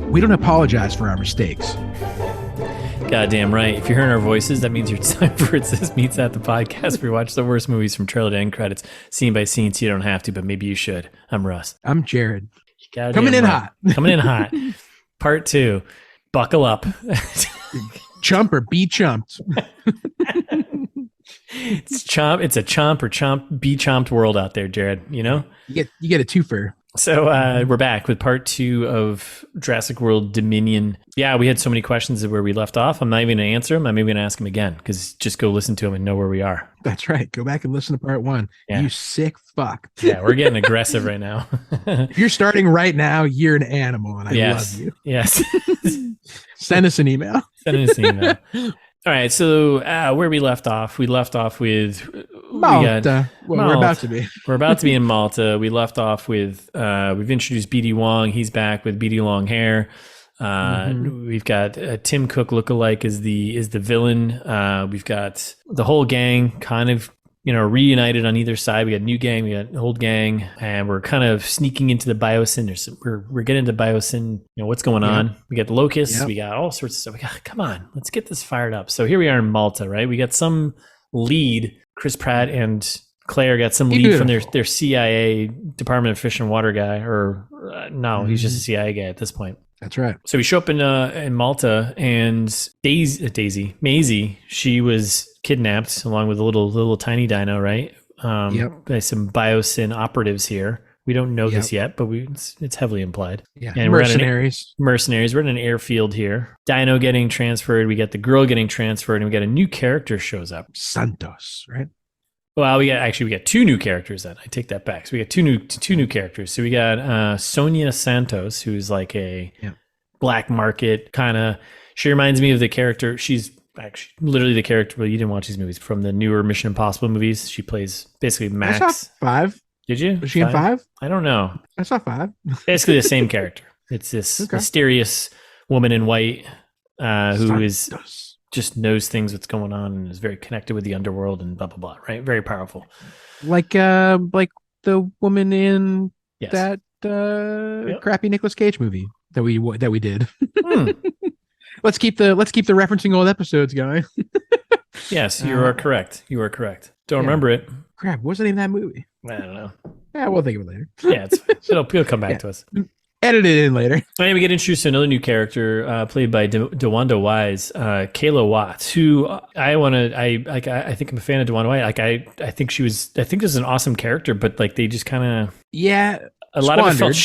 We don't apologize for our mistakes. Goddamn right. If you're hearing our voices, that means your time for It Says Meets at the podcast. We watch the worst movies from trailer to end credits, scene by scene, so you don't have to, but maybe you should. I'm Russ. I'm Jared. Coming in hot. Coming in hot. Part 2. Buckle up. Chump or be chumped. It's a chomp or be chomped world out there, Jared. You know? You get a twofer. So we're back with part 2 of Jurassic World Dominion. Yeah, we had so many questions of where we left off. I'm not even going to answer them. I'm maybe going to ask them again because just go listen to them and know where we are. That's right. Go back and listen to part 1. Yeah. You sick fuck. Yeah, we're getting aggressive right now. If you're starting right now, you're an animal and I love you. Yes. Send us an email. All right, so where we left off with Malta. We're about to be. We're about to be in Malta. We left off with we've introduced BD Wong. He's back with BD long hair. We've got Tim Cook lookalike is the villain. We've got the whole gang kind of reunited on either side. We got new gang, we got old gang, and we're kind of sneaking into the biosyn. We're getting into biosyn. What's going on? We got the locusts. We got all sorts of stuff. Come on, let's get this fired up. So here we are in Malta, right? We got some lead. Chris Pratt and Claire got some lead from their CIA Department of Fish and Water guy, or no, he's just a CIA guy at this point. That's right. So we show up in Malta, and Maisie, she was kidnapped along with a little tiny dino, right? By some biosyn operatives here. We don't know this yet, but it's heavily implied. Yeah, and mercenaries. We're in an airfield here. Dino getting transferred. We got the girl getting transferred, and we got a new character shows up. Santos, right? Well, we got 2 new characters. Then I take that back. So we got two new characters. So we got Sonia Santos, who's like a black market kind of. She reminds me of the character. She's actually literally the character. Well, you didn't watch these movies from the newer Mission Impossible movies. She plays basically Max. I saw 5. Did you? Was she in 5? I don't know. I saw 5. Basically the same character. It's this mysterious woman in white who is just knows things what's going on and is very connected with the underworld and blah blah blah. Right? Very powerful. Like the woman in that crappy Nicolas Cage movie that we did. Let's keep the referencing old episodes going. Yes, you are correct. Don't remember it. Crap, what's the name of that movie? I don't know. Yeah, we'll think of it later. Yeah, it's fine. It'll come back to us. Edit it in later. And we get introduced to another new character played by DeWanda Wise, Kayla Watts, who I think I'm a fan of DeWanda Wise. Like I think this is an awesome character, but like they just kind of a lot of it felt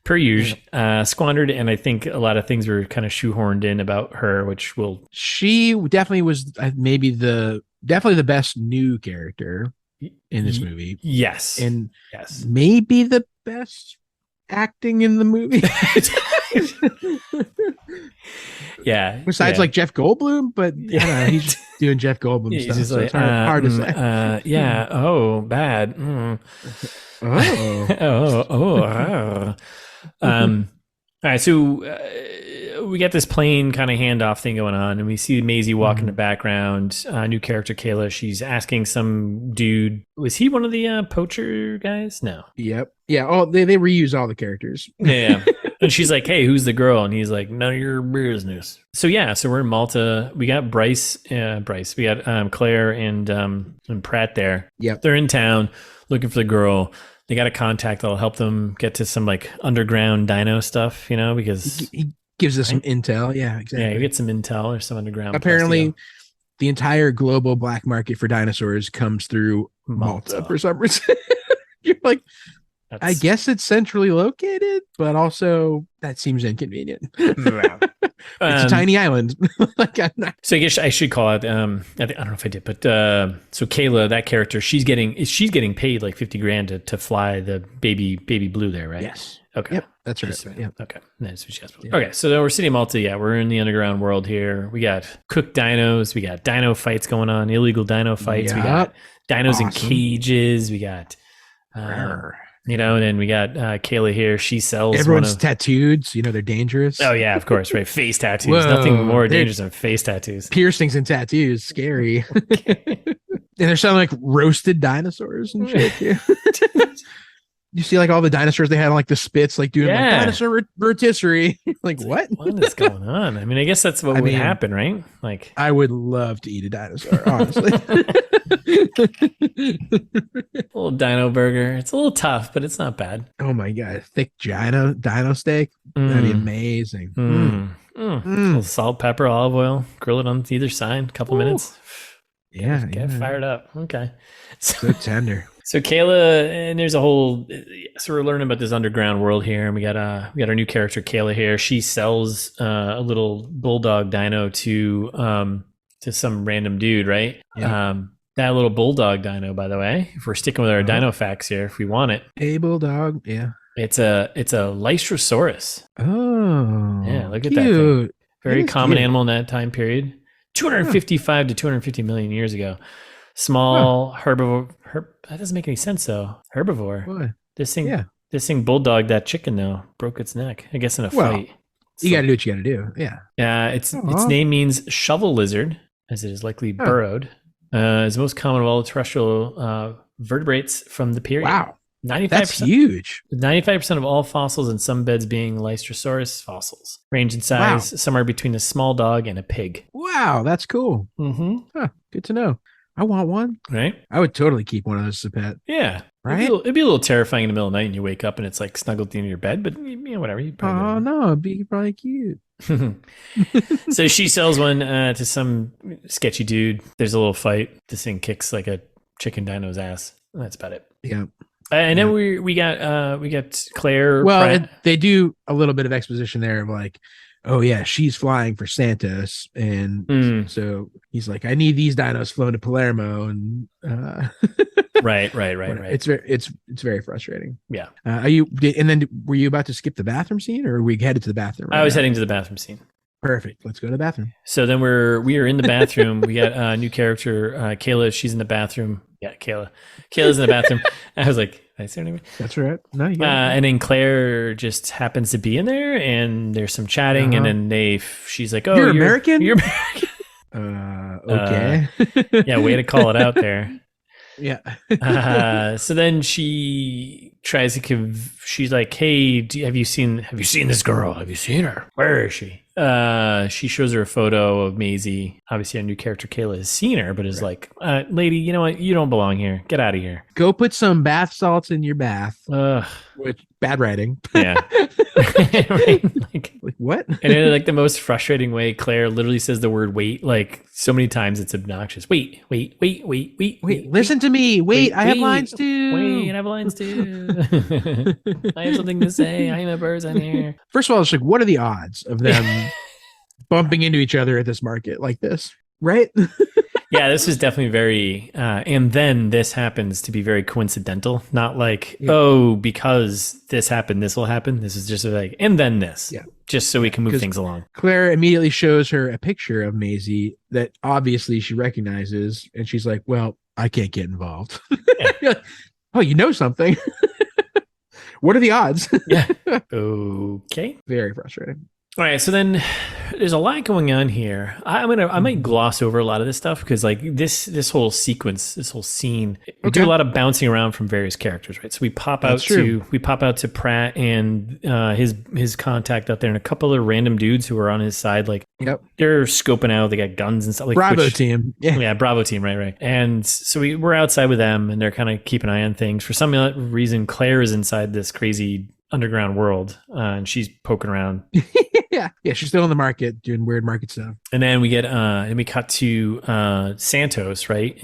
per usual, squandered, and I think a lot of things were kind of shoehorned in about her, she definitely was maybe the best new character in this movie. Yes. And maybe the best acting in the movie. Besides like Jeff Goldblum, but he's doing Jeff Goldblum stuff. So it's hard to say. Oh, bad. All right, so we got this plane kind of handoff thing going on, and we see Maisie walk in the background. New character Kayla, she's asking some dude. Was he one of the poacher guys? No. Yep. Yeah. Oh, they reuse all the characters. Yeah. And she's like, "Hey, who's the girl?" And he's like, "None of your business." So we're in Malta. We got Bryce. We got Claire and Pratt there. Yep. They're in town looking for the girl. They got a contact that'll help them get to some like underground dino stuff, because he gives us some intel. Yeah, exactly. Yeah, you get some intel or some underground. Apparently, the entire global black market for dinosaurs comes through Malta for some reason. You're like, I guess it's centrally located, but also that seems inconvenient. It's a tiny island. So I guess I should call it. I don't know if I did, but so Kayla, that character, she's getting paid like $50,000 to fly the baby blue there, right? Yes. Okay. Yep. That's right. Yep. Okay. That's what she has. Okay. So then we're sitting in Malta. Yeah, we're in the underground world here. We got cooked dinos. We got dino fights going on. Illegal dino fights. We got dinos in cages. We got. And then we got Kayla here. She sells. Everyone's tattooed, so they're dangerous. Oh yeah, of course, right? Face tattoos. Nothing more dangerous than face tattoos. Piercings and tattoos, scary. And they're selling like roasted dinosaurs and shit too. You see like all the dinosaurs they had on like the spits, like doing like dinosaur rotisserie. Like what? What is going on? I mean, I guess that's what would happen, right? Like, I would love to eat a dinosaur, honestly. Little dino burger. It's a little tough, but it's not bad. Oh my god, thick dino steak. That'd be amazing. Little salt, pepper, olive oil. Grill it on either side. A couple minutes. Get fired up. Okay. So tender. So Kayla, and there's a whole. So we're learning about this underground world here, and we got our new character Kayla here. She sells a little bulldog dino to some random dude, right? Yeah. That little bulldog dino, by the way, if we're sticking with our dino facts here, if we want it, a bulldog, yeah, it's a Lystrosaurus. Oh, yeah, look at that thing. Very common animal in that time period. 255 to 250 million years ago. Small herbivore. That doesn't make any sense though. Herbivore. What? This thing bulldog that chicken though broke its neck. I guess in a fight. You got to do what you got to do. Yeah. Its name means shovel lizard, as it is likely burrowed. It's the most common of all terrestrial vertebrates from the period. Wow. 95%. That's huge. 95% of all fossils in some beds being Lystrosaurus fossils. Range in size somewhere between a small dog and a pig. Wow, that's cool. Mm-hmm. Huh, good to know. I want one. Right? I would totally keep one of those as a pet. Yeah. Right? It'd be a little terrifying in the middle of the night and you wake up and it's like snuggled at the end of your bed, but whatever. Oh, no, it'd be probably cute. So she sells one to some sketchy dude. There's a little fight. This thing kicks like a chicken dino's ass. That's about it. Yeah. And then we got Claire. Well, they do a little bit of exposition there of like, oh yeah, she's flying for Santos, and so he's like, I need these dinos flown to Palermo, and right. It's very frustrating. Yeah. Were you about to skip the bathroom scene, or were we headed to the bathroom? I was heading to the bathroom scene. Perfect. Let's go to the bathroom. So then we are in the bathroom. We got a new character, Kayla. She's in the bathroom. Yeah, Kayla's in the bathroom. I was like, did I say her name? That's right. No, you got and then Claire just happens to be in there, and there's some chatting, and then she's like, "Oh, you're American? You're American." Okay. Yeah, way to call it out there. Yeah. So then she tries to she's like, "Hey, have you seen this girl? Have you seen her? Where is she?" She shows her a photo of Maisie. Obviously, our new character Kayla has seen her, but is like, "Lady, you know what? You don't belong here. Get out of here. Go put some bath salts in your bath." Which bad writing. Yeah. Right? Like what? And in like the most frustrating way, Claire literally says the word "wait" like so many times it's obnoxious. Wait. Listen to me. Wait, I have lines too. Wait, I have lines too. I have something to say. I am a person here. First of all, it's like, what are the odds of them bumping into each other at this market like this? Right? Yeah, this is definitely very, and then this happens to be very coincidental. Not like, because this happened, this will happen. This is just like, and then this. Yeah. Just so we can move things along. Claire immediately shows her a picture of Maisie that obviously she recognizes. And she's like, well, I can't get involved. Yeah. Oh, you know something. What are the odds? Yeah. Okay. Very frustrating. All right, so then there's a lot going on here. I might gloss over a lot of this stuff because like this whole sequence, this whole scene, we do a lot of bouncing around from various characters, right? So we pop out to Pratt and his contact out there, and a couple of random dudes who are on his side, like they're scoping out. They got guns and stuff. Like Bravo team, Bravo team, right. And so we're outside with them, and they're kind of keeping an eye on things. For some reason, Claire is inside this crazy underground world, and she's poking around. Yeah, she's still in the market doing weird market stuff. And then we get and we cut to Santos, right?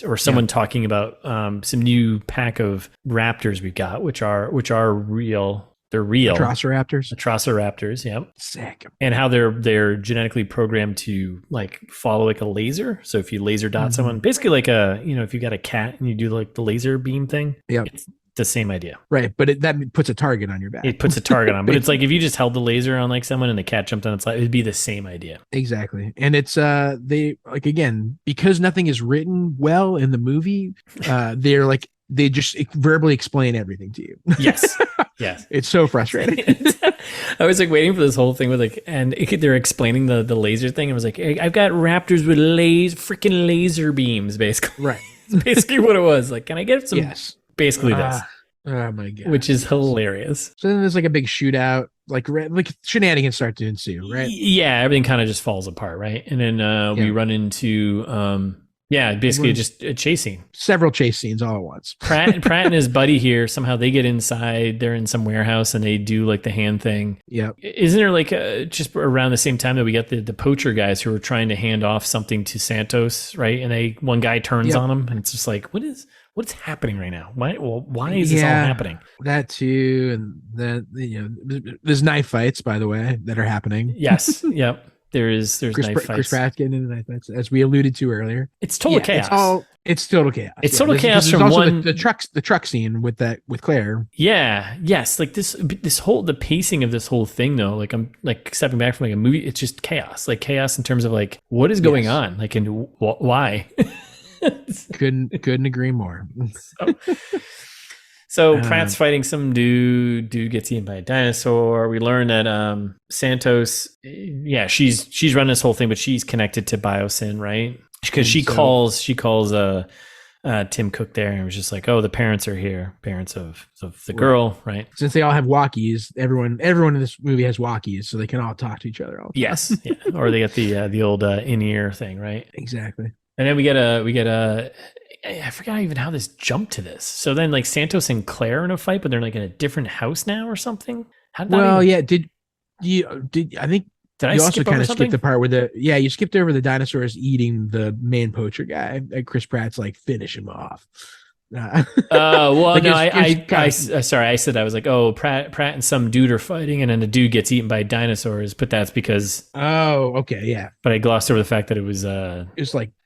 Or someone talking about some new pack of raptors we've got, which are real. They're real. Atrociraptors, yep. Sick. And how they're genetically programmed to like follow like a laser. So if you laser dot someone, basically like if you got a cat and you do like the laser beam thing, it's the same idea, right? But that puts a target on your back. It puts a target on, but it's like if you just held the laser on like someone and the cat jumped on its lap, it'd be the same idea. Exactly. And it's they like, again, because nothing is written well in the movie, they just verbally explain everything to you. Yes. It's so frustrating. I was like waiting for this whole thing with like, and they're explaining the laser thing. I was like, I've got raptors with freaking laser beams, basically. Right. It's basically what it was. Like, can I get some? Yes. Basically this. Oh my god. Which is hilarious. So then there's like a big shootout, like shenanigans start to ensue, right? Yeah, everything kind of just falls apart, right? And then we run into basically just a chase scene. Several chase scenes all at once. Pratt and his buddy here, somehow they get inside. They're in some warehouse and they do like the hand thing. Yep. Isn't there like just around the same time that we got the poacher guys who are trying to hand off something to Santos, right? And one guy turns on him and it's just like, what's happening right now? Why is this all happening? That too, and then there's knife fights, by the way, that are happening. Yes. Yep. There's knife fights. Chris Pratt getting into knife fights, as we alluded to earlier. It's total chaos. It's total chaos. It's total chaos from also the truck scene with Claire. Yeah. Yes. Like the pacing of this whole thing though, like I'm like stepping back from like a movie. It's just chaos, like chaos in terms of like what is going on, like and why. Couldn't agree more. So Pratt's fighting some dude gets eaten by a dinosaur. We learn that Santos, she's running this whole thing, but she's connected to Biosyn, right? Because she calls Tim Cook there and was just like, oh, the parents are here, parents of the girl, right? Since they all have walkies, everyone in this movie has walkies, so they can all talk to each other all the time. Yes, yeah. Or they get the old in-ear thing, right? Exactly. And then we get a I forgot even how this jumped to this. So then like Santos and Claire are in a fight, but they're like in a different house now or something. Did you also kind of skip the part where you skipped over the dinosaurs eating the main poacher guy, and Chris Pratt's like finish him off. I said I was like, oh, Pratt and some dude are fighting, and then the dude gets eaten by dinosaurs, but that's because but I glossed over the fact that it was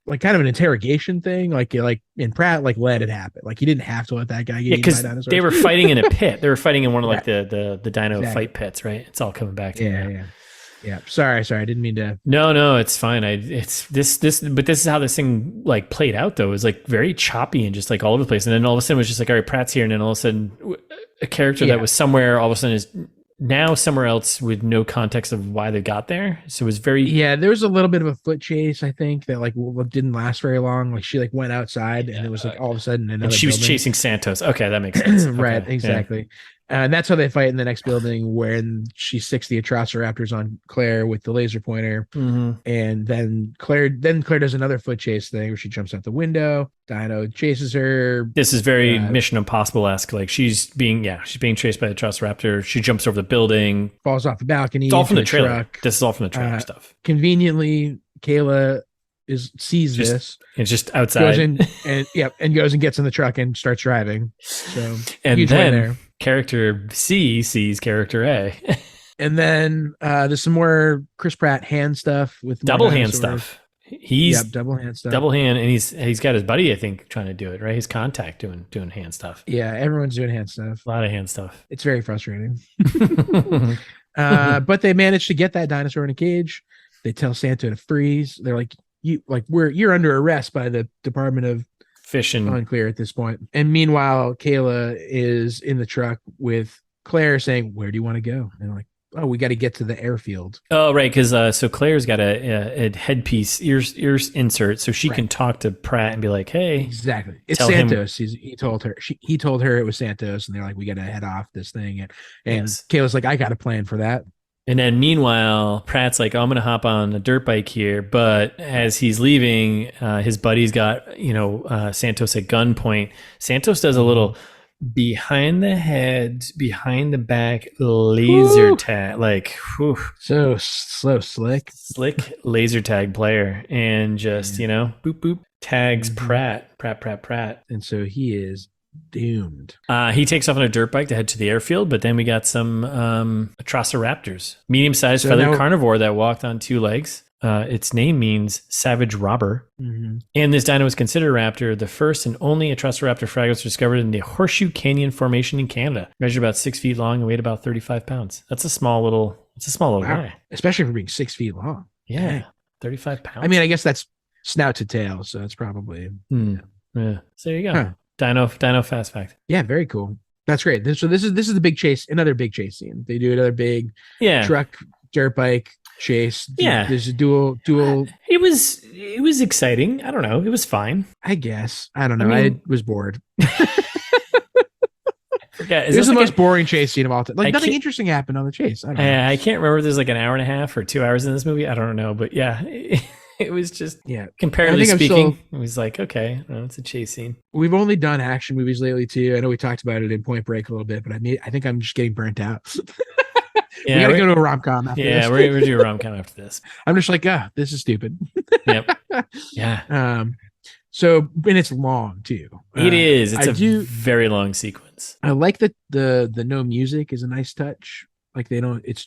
like kind of an interrogation thing, like and Pratt like let it happen, like he didn't have to let that guy get eaten by dinosaurs. They were fighting in a pit. They were fighting in one of like the dino fight pits, right? It's all coming back to me. Yeah. Sorry. I didn't mean to. No, it's fine. It's this, but this is how this thing like played out though. It was like very choppy and just like all over the place. And then all of a sudden it was just like, all right, Pratt's here. And then all of a sudden a character that was somewhere all of a sudden is now somewhere else with no context of why they got there. So it was very, there was a little bit of a foot chase, I think, that like didn't last very long. Like she like went outside and it was like all of a sudden another she was chasing Santos. Okay. That makes sense. Right. Okay, exactly. Yeah. And that's how they fight in the next building, when she sticks the Atrociraptors on Claire with the laser pointer. Mm-hmm. And then Claire does another foot chase thing where she jumps out the window. Dino chases her. This is very Mission Impossible-esque. Like she's being chased by the Atrociraptor. She jumps over the building, falls off the balcony. It's all from the trailer. Truck. This is all from the trailer stuff. Conveniently, Kayla sees this. It's just outside. Goes and gets in the truck and starts driving. So and then character C sees character A. And then there's some more Chris Pratt hand stuff with double hand stuff. He's double hand stuff. Double hand, and he's got his buddy, I think, trying to do it, right? His contact doing hand stuff. Yeah, everyone's doing hand stuff. A lot of hand stuff. It's very frustrating. But they managed to get that dinosaur in a cage. They tell Santa to freeze. They're like, you're under arrest by the Department of Fish and Unclear at this point. And meanwhile, Kayla is in the truck with Claire saying, "Where do you want to go?" And they're like, "Oh, we got to get to the airfield." Oh, right, because so Claire's got a headpiece, ears insert, so she can talk to Pratt and be like, "Hey, exactly, it's Santos." He told her. He told her it was Santos, and they're like, "We got to head off this thing." And Kayla's like, "I got a plan for that." And then meanwhile, Pratt's like, oh, I'm going to hop on a dirt bike here. But as he's leaving, his buddy's got, Santos at gunpoint. Santos does a little behind the head, behind the back laser tag. Like, whew. So slick laser tag player. And just, boop, boop, tags Pratt. And so he is doomed. He takes off on a dirt bike to head to the airfield, but then we got some Atrociraptors, medium-sized feathered carnivore that walked on two legs. Its name means savage robber. Mm-hmm. And this dino was considered a raptor, the first and only Atrociraptor fragments discovered in the Horseshoe Canyon Formation in Canada. Measured about 6 feet long and weighed about 35 pounds. That's a small little guy. Especially for being 6 feet long. Yeah, dang. 35 pounds. I mean, I guess that's snout to tail, so it's probably... Yeah. So there you go. Huh. Dino fast fact. Yeah, very cool. That's great. So this is the big chase, another big chase scene. They do another big truck, dirt bike. chase. Yeah. There's a dual. It was exciting. I don't know. It was fine. I guess. I don't know. I was bored. Yeah, it was the most boring chase scene of all time. Like nothing interesting happened on the chase. I don't know. I can't remember if there's like an hour and a half or 2 hours in this movie. I don't know, but yeah, it was just comparatively speaking, it was like, okay, well, it's a chase scene. We've only done action movies lately too. I know we talked about it in Point Break a little bit, but I think I'm just getting burnt out. Yeah, we gotta go to a rom-com after this. Yeah, we're gonna do a rom-com after this. I'm just like, this is stupid. Yep. Yeah. So, and it's long too. It is. It's a very long sequence. I like that the no music is a nice touch. Like they don't, it's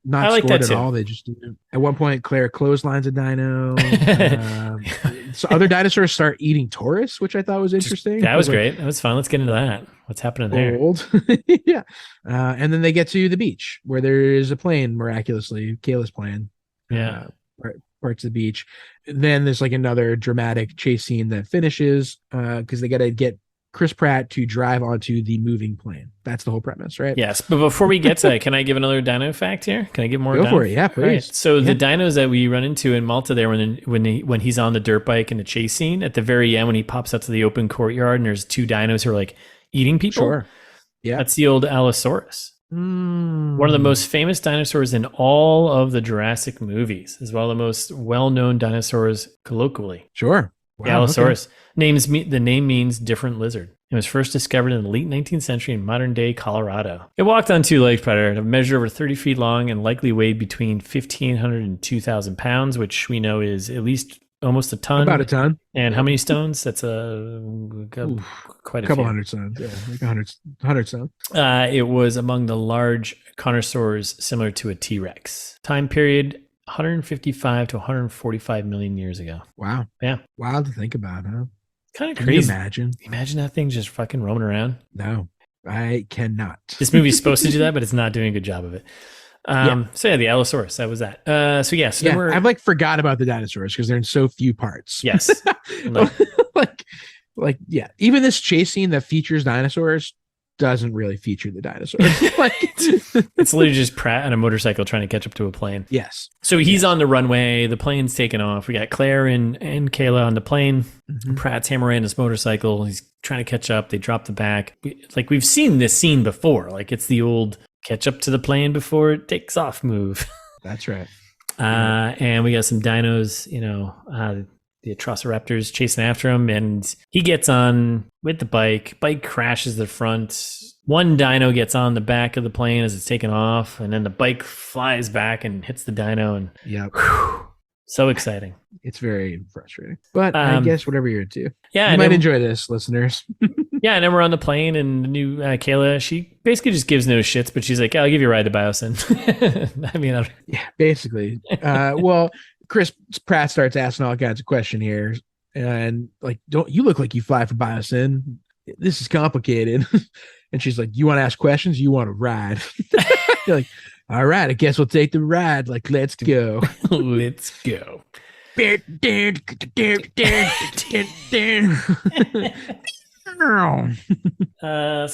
not like scored at all. They just do it. At one point, Claire clotheslines a dino. So other dinosaurs start eating Taurus, which I thought was interesting. That was great. That was fun. Let's get into that. What's happening there? Yeah. And then they get to the beach where there is a plane, miraculously, Kayla's plane. Yeah. Parts of the beach. Then there's like another dramatic chase scene that finishes because they got to get Chris Pratt to drive onto the moving plane. That's the whole premise, right? Yes, but before we get to that, can I give another dino fact here? Can I give more? Go for it, yeah, please. Right. So the dinos that we run into in Malta there, when he's on the dirt bike in the chase scene, at the very end when he pops out to the open courtyard and there's two dinos who are like eating people. Sure. Yeah, that's the old Allosaurus. One of the most famous dinosaurs in all of the Jurassic movies, as well as the most well-known dinosaurs colloquially. Sure. Wow, the Allosaurus. Okay. The name means different lizard. It was first discovered in the late 19th century in modern-day Colorado. It walked on two legs, Predator, and measured over 30 feet long and likely weighed between 1,500 and 2,000 pounds, which we know is at least almost a ton. About a ton. And how many stones? That's quite a couple few. Hundred stones. Yeah, like 100 stones. It was among the large connoisseurs similar to a T-Rex. Time period, 155 to 145 million years ago. Wow. Yeah. Wild to think about, huh? Kind of crazy. Can you imagine that thing just fucking roaming around? No, I cannot. This movie's supposed to do that, but it's not doing a good job of it. So yeah, the Allosaurus, that was that. I've like forgot about the dinosaurs because they're in so few parts. Yes. like even this chase scene that features dinosaurs doesn't really feature the dinosaurs. Like it's literally just Pratt on a motorcycle trying to catch up to a plane. Yes. So he's on the runway, the plane's taking off. We got Claire and Kayla on the plane. Mm-hmm. Pratt's hammering his motorcycle. He's trying to catch up. They drop the back. We've seen this scene before. Like it's the old catch up to the plane before it takes off move. That's right. And we got some dinos, the Atrociraptors chasing after him, and he gets on with the bike. Bike crashes the front. One dino gets on the back of the plane as it's taking off, and then the bike flies back and hits the dino. And so exciting. It's very frustrating, but I guess whatever you're into. Yeah, you might enjoy this, listeners. Yeah, and then we're on the plane, and the new Kayla, she basically just gives no shits, but she's like, "I'll give you a ride to Biosyn." Yeah, basically. Well, Chris Pratt starts asking all kinds of questions here, and like, "Don't you look like you fly for Biosyn? This is complicated." And she's like, "You want to ask questions? You want to ride?" You're like, "All right, I guess we'll take the ride. Like, let's go." Let's go. So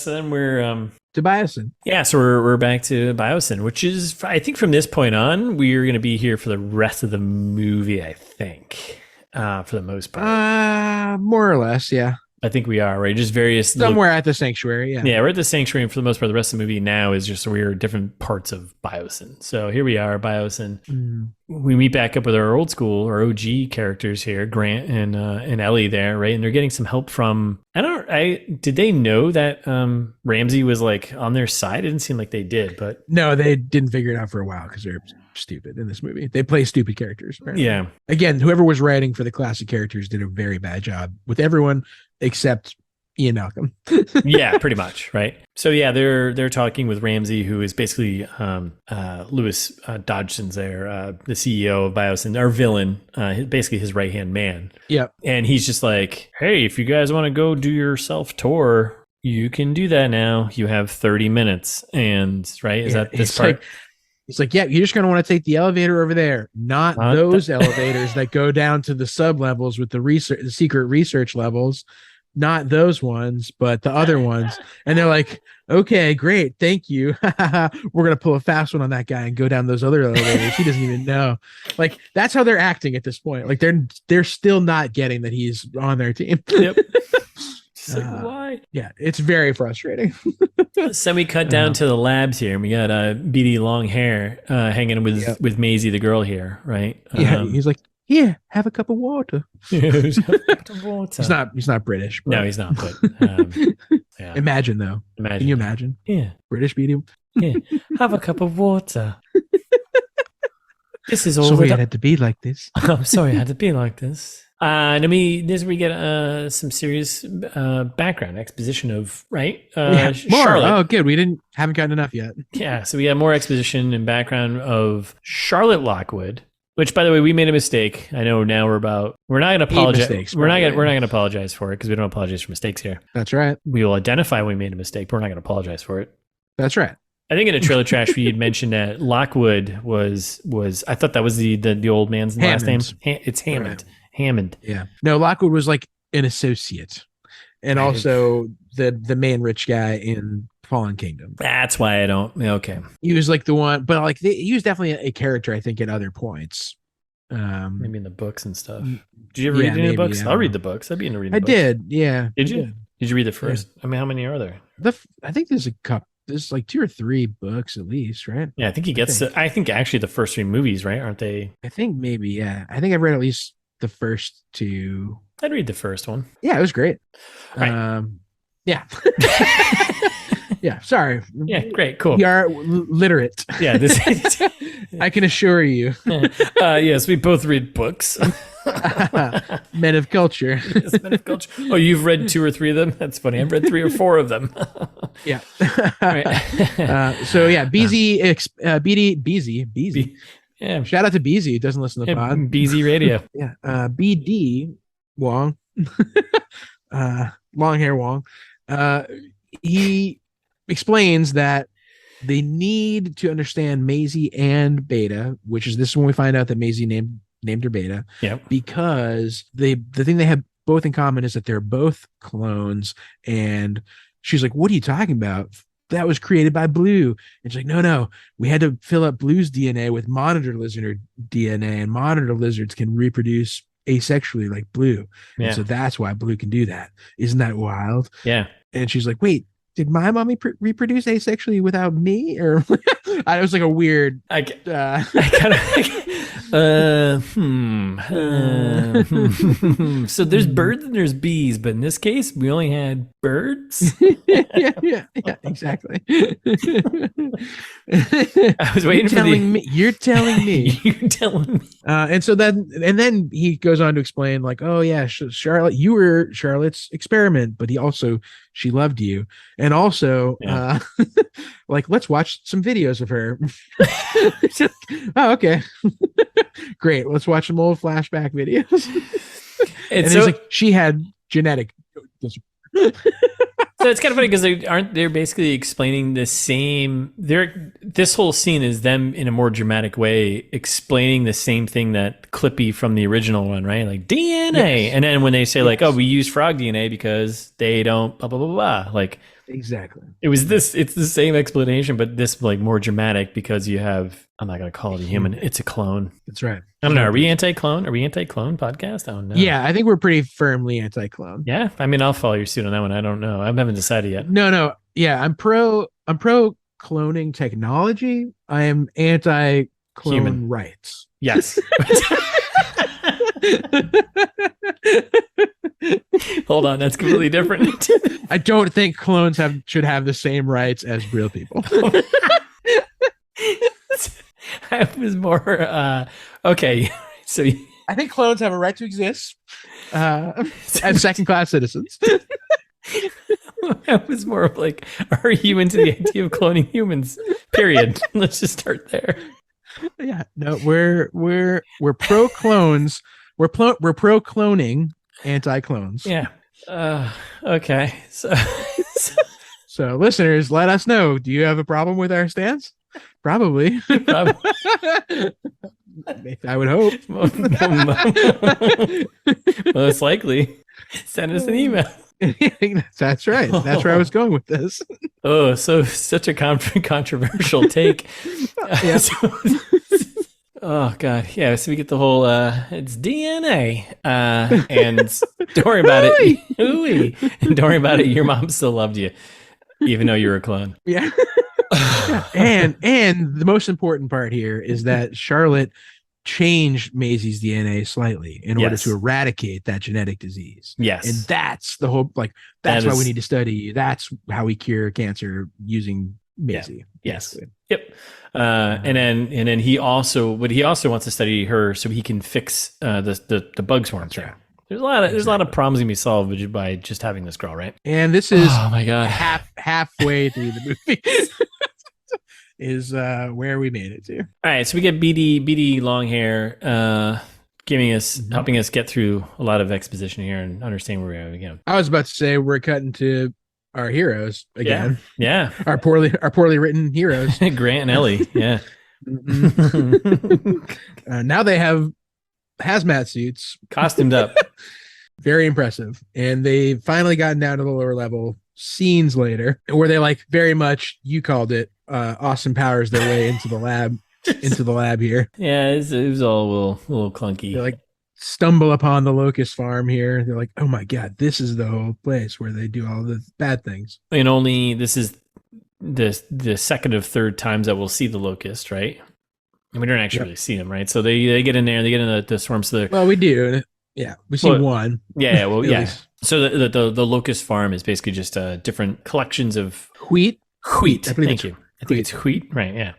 then we're to Biosyn. Yeah, so we're back to Biosyn, which is, I think from this point on, we're going to be here for the rest of the movie, I think, for the most part. More or less, yeah. I think we are, right? Just various... Somewhere at the sanctuary, yeah. Yeah, we're at the sanctuary, and for the most part, the rest of the movie now is just we're different parts of Biosyn. So here we are, Biosyn. Mm. We meet back up with our old school, or OG characters here, Grant and Ellie there, right? And they're getting some help from... did they know that Ramsey was like on their side? It didn't seem like they did, but... No, they didn't figure it out for a while because they're stupid in this movie. They play stupid characters. Apparently. Yeah. Again, whoever was writing for the classic characters did a very bad job with everyone except Ian Malcolm. Yeah, pretty much, right? So yeah, they're talking with Ramsey, who is basically Lewis Dodgson's there, the CEO of Biosyn, our villain, basically his right hand man. Yep. And he's just like, "Hey, if you guys want to go do your self tour, you can do that now. You have 30 minutes." And right, is that this part? It's like, yeah, you're just going to want to take the elevator over there, not those elevators that go down to the sub levels with the secret research levels. not those ones, but the other ones. And they're like, okay, great, thank you. We're gonna pull a fast one on that guy and go down those other elevators. He doesn't even know. Like, that's how they're acting at this point. Like, they're still not getting that he's on their team. Yep. Like, why? Yeah, it's very frustrating. So we cut down to the labs here, and we got BD long hair hanging with Maisie, the girl here, right? Yeah, he's like, here, have a cup of water. He's not British. No, he's not. But yeah. Imagine though. Can you imagine? Yeah, British BD. Yeah, have a cup of water. This is all. Sorry, it had to be like this. I'm sorry, it had to be like this. And this we get some serious background exposition of more. Charlotte. Oh, good. We haven't gotten enough yet. Yeah, so we have more exposition and background of Charlotte Lockwood. Which, by the way, we made a mistake. I know now we're not going to apologize. We're not going to apologize for it because we don't apologize for mistakes here. That's right. We will identify when we made a mistake, but we're not going to apologize for it. That's right. I think in a trailer trash we had mentioned that Lockwood was I thought that was the old man's last name. It's Hammond. Right. Hammond. Yeah. No, Lockwood was like an associate, and also the main rich guy in Fallen Kingdom. That's why I don't. Okay. He was like the one, but like he was definitely a character. I think at other points. Maybe in the books and stuff. Did you ever read any of the books? I'll read the books. I'd be into reading. I did. Yeah. Did you? Did you read the first? Yeah. I mean, how many are there? I think there's a couple. There's like 2 or 3 books at least, right? Yeah, I think he gets. I think actually the first 3 movies, right? Aren't they? I think maybe. Yeah. I think I've read at least the first 2. I'd read the first one. Yeah, it was great. Right. Yeah. Yeah. Sorry. Yeah. Great. Cool. We are literate. Yeah. This. I can assure you. Yes, we both read books. Men of culture. Yes, men of culture. Oh, you've read 2 or 3 of them? That's funny. I've read 3 or 4 of them. Yeah. So yeah, BD. Yeah. Shout out to BZ. Doesn't listen to the pod. BZ Radio. Yeah. BD Wong. Long hair Wong. He explains that they need to understand Maisie and Beta, which is this is when we find out that Maisie named her Beta. Yeah. Because the thing they have both in common is that they're both clones. And she's like, what are you talking about? That was created by Blue. And she's like, no, we had to fill up Blue's DNA with monitor lizard DNA, and monitor lizards can reproduce asexually like Blue. Yeah. And so that's why Blue can do that. Isn't that wild? Yeah. And she's like, wait, did my mommy reproduce asexually without me? Or it was like a weird. I kind of. So there's birds and there's bees, but in this case, we only had birds. yeah, exactly. I was waiting for me. You're telling me. You're telling me. And then he goes on to explain, like, oh yeah, Charlotte, you were Charlotte's experiment, but she loved you. And also, like, let's watch some videos of her. Oh, okay. Great. Let's watch some old flashback videos. And so, he's like, she had genetic. So it's kind of funny because they're basically explaining the same. This whole scene is them in a more dramatic way explaining the same thing that Clippy from the original one, right? Like DNA, yes. And then when they say like, "Oh, we use frog DNA because they don't blah blah blah blah," like exactly. It's the same explanation, but this like more dramatic because you have. I'm not gonna call it a human. It's a clone. That's right. I don't know. Are we anti-clone? Are we anti-clone podcast? I don't know. Yeah, I think we're pretty firmly anti-clone. Yeah, I mean, I'll follow your suit on that one. I don't know. I haven't decided yet. No. Yeah, I'm pro cloning technology. I am anti-clone human rights. Yes. Hold on, that's completely different. I don't think clones should have the same rights as real people. I was more okay. So I think clones have a right to exist as second-class citizens. I was more of like, are you into the idea of cloning humans? Period. Let's just start there. Yeah, no, we're pro clones. We're pro cloning, anti clones. Yeah. Okay. So listeners, let us know. Do you have a problem with our stance? Probably. I would hope. Most likely. Send us an email. That's right. That's where I was going with this. Oh, so such a controversial take. Yeah. Oh God, yeah. So we get the whole it's DNA, and don't worry about it. Ooh-wee. And don't worry about it. Your mom still loved you, even though you were a clone. Yeah. Yeah. And the most important part here is that Charlotte changed Maisie's DNA slightly in order to eradicate that genetic disease. Yes. And that's the whole, like, that's why we need to study you. That's how we cure cancer using Maisie. Yeah. Yes. Yep. And then he also wants to study her so he can fix the bug swarms. Right. There's a lot of problems gonna be solved by just having this girl, right? And this is, oh my God, halfway through the movie. Is where we made it to. All right, so we get BD Longhair helping us get through a lot of exposition here and understand where we are again. I was about to say we're cutting to our heroes again. Yeah. Our poorly written heroes. Grant and Ellie. Yeah. Now they have hazmat suits. Costumed up. Very impressive. And they finally gotten down to the lower level scenes later where they, like, very much, you called it, Austin Powers their way into the lab here. Yeah, it was all a little clunky. They, like, stumble upon the locust farm here. They're like, oh my God, this is the whole place where they do all the bad things. And only this is the second of third times that we'll see the locust, right? And we don't actually really see them, right? So they get in there, they get in the swarm. So well, we do. Yeah, we see one. Yeah, well, yeah. So the locust farm is basically just different collections of wheat. Thank you. I think it's wheat, right? Yeah,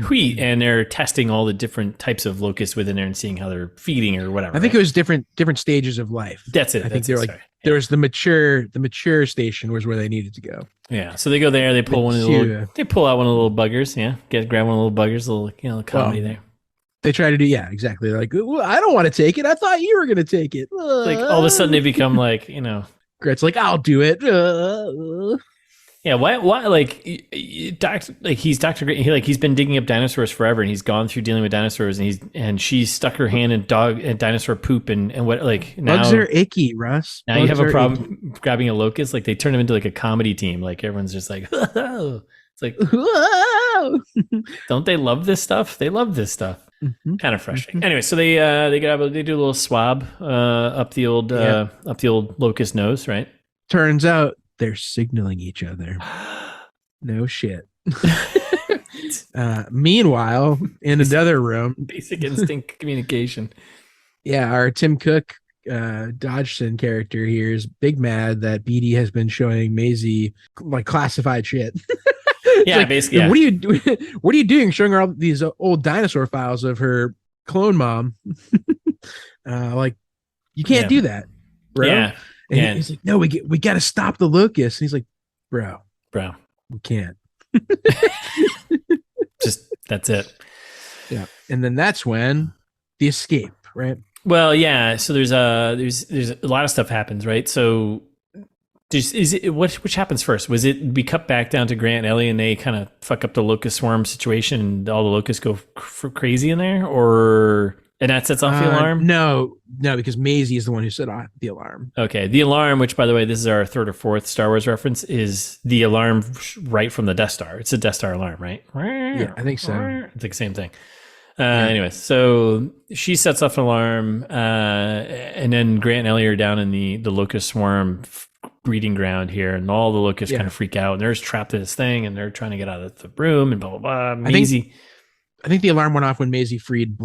wheat, and they're testing all the different types of locusts within there and seeing how they're feeding or whatever. I think it was different stages of life. That's it. I think they're like there was the mature station was where they needed to go. Yeah, so they go there. They pull they pull out one of the little buggers. Yeah, grab one of the little buggers. A little comedy there. They try to do, exactly. They're like, well, I don't want to take it. I thought you were going to take it. Like all of a sudden they become like, Gret's like, I'll do it. Yeah, why? Like, he's Dr. Great. He's been digging up dinosaurs forever, and he's gone through dealing with dinosaurs, and she stuck her hand in dinosaur poop, and what, like, now bugs are icky, Russ. Now bugs you have a problem grabbing a locust. Like, they turn him into like a comedy team. Like, everyone's just like, whoa. It's like, whoa. Don't they love this stuff? They love this stuff. Mm-hmm. Kind of frustrating. Anyway, so they do a little swab up the old locust nose, right? Turns out they're signaling each other. No shit. Meanwhile, in another room, basic instinct communication. Yeah, our Tim Cook Dodgson character here is big mad that BD has been showing Maisie like classified shit. Yeah, like, basically. Yeah. What are you doing? Showing her all these old dinosaur files of her clone mom? Like, you can't do that, bro. Yeah. And he's like, no, we got to stop the locust. And he's like, bro, we can't. Just that's it. Yeah, and then that's when the escape, right? Well, yeah. So there's a lot of stuff happens, right? So. Which happens first? Was it we cut back down to Grant and Ellie and they kind of fuck up the locust swarm situation and all the locusts go crazy in there, and that sets off the alarm? No, because Maisie is the one who set off the alarm. Okay, the alarm, which by the way, this is our third or fourth Star Wars reference, is the alarm right from the Death Star. It's a Death Star alarm, right? Yeah, I think so. It's like the same thing. Anyway, so she sets off an alarm, and then Grant and Ellie are down in the locust swarm breeding ground here, and all the locusts kind of freak out, and they're just trapped in this thing, and they're trying to get out of the room, and blah blah blah. Maisie, I think the alarm went off when Maisie freed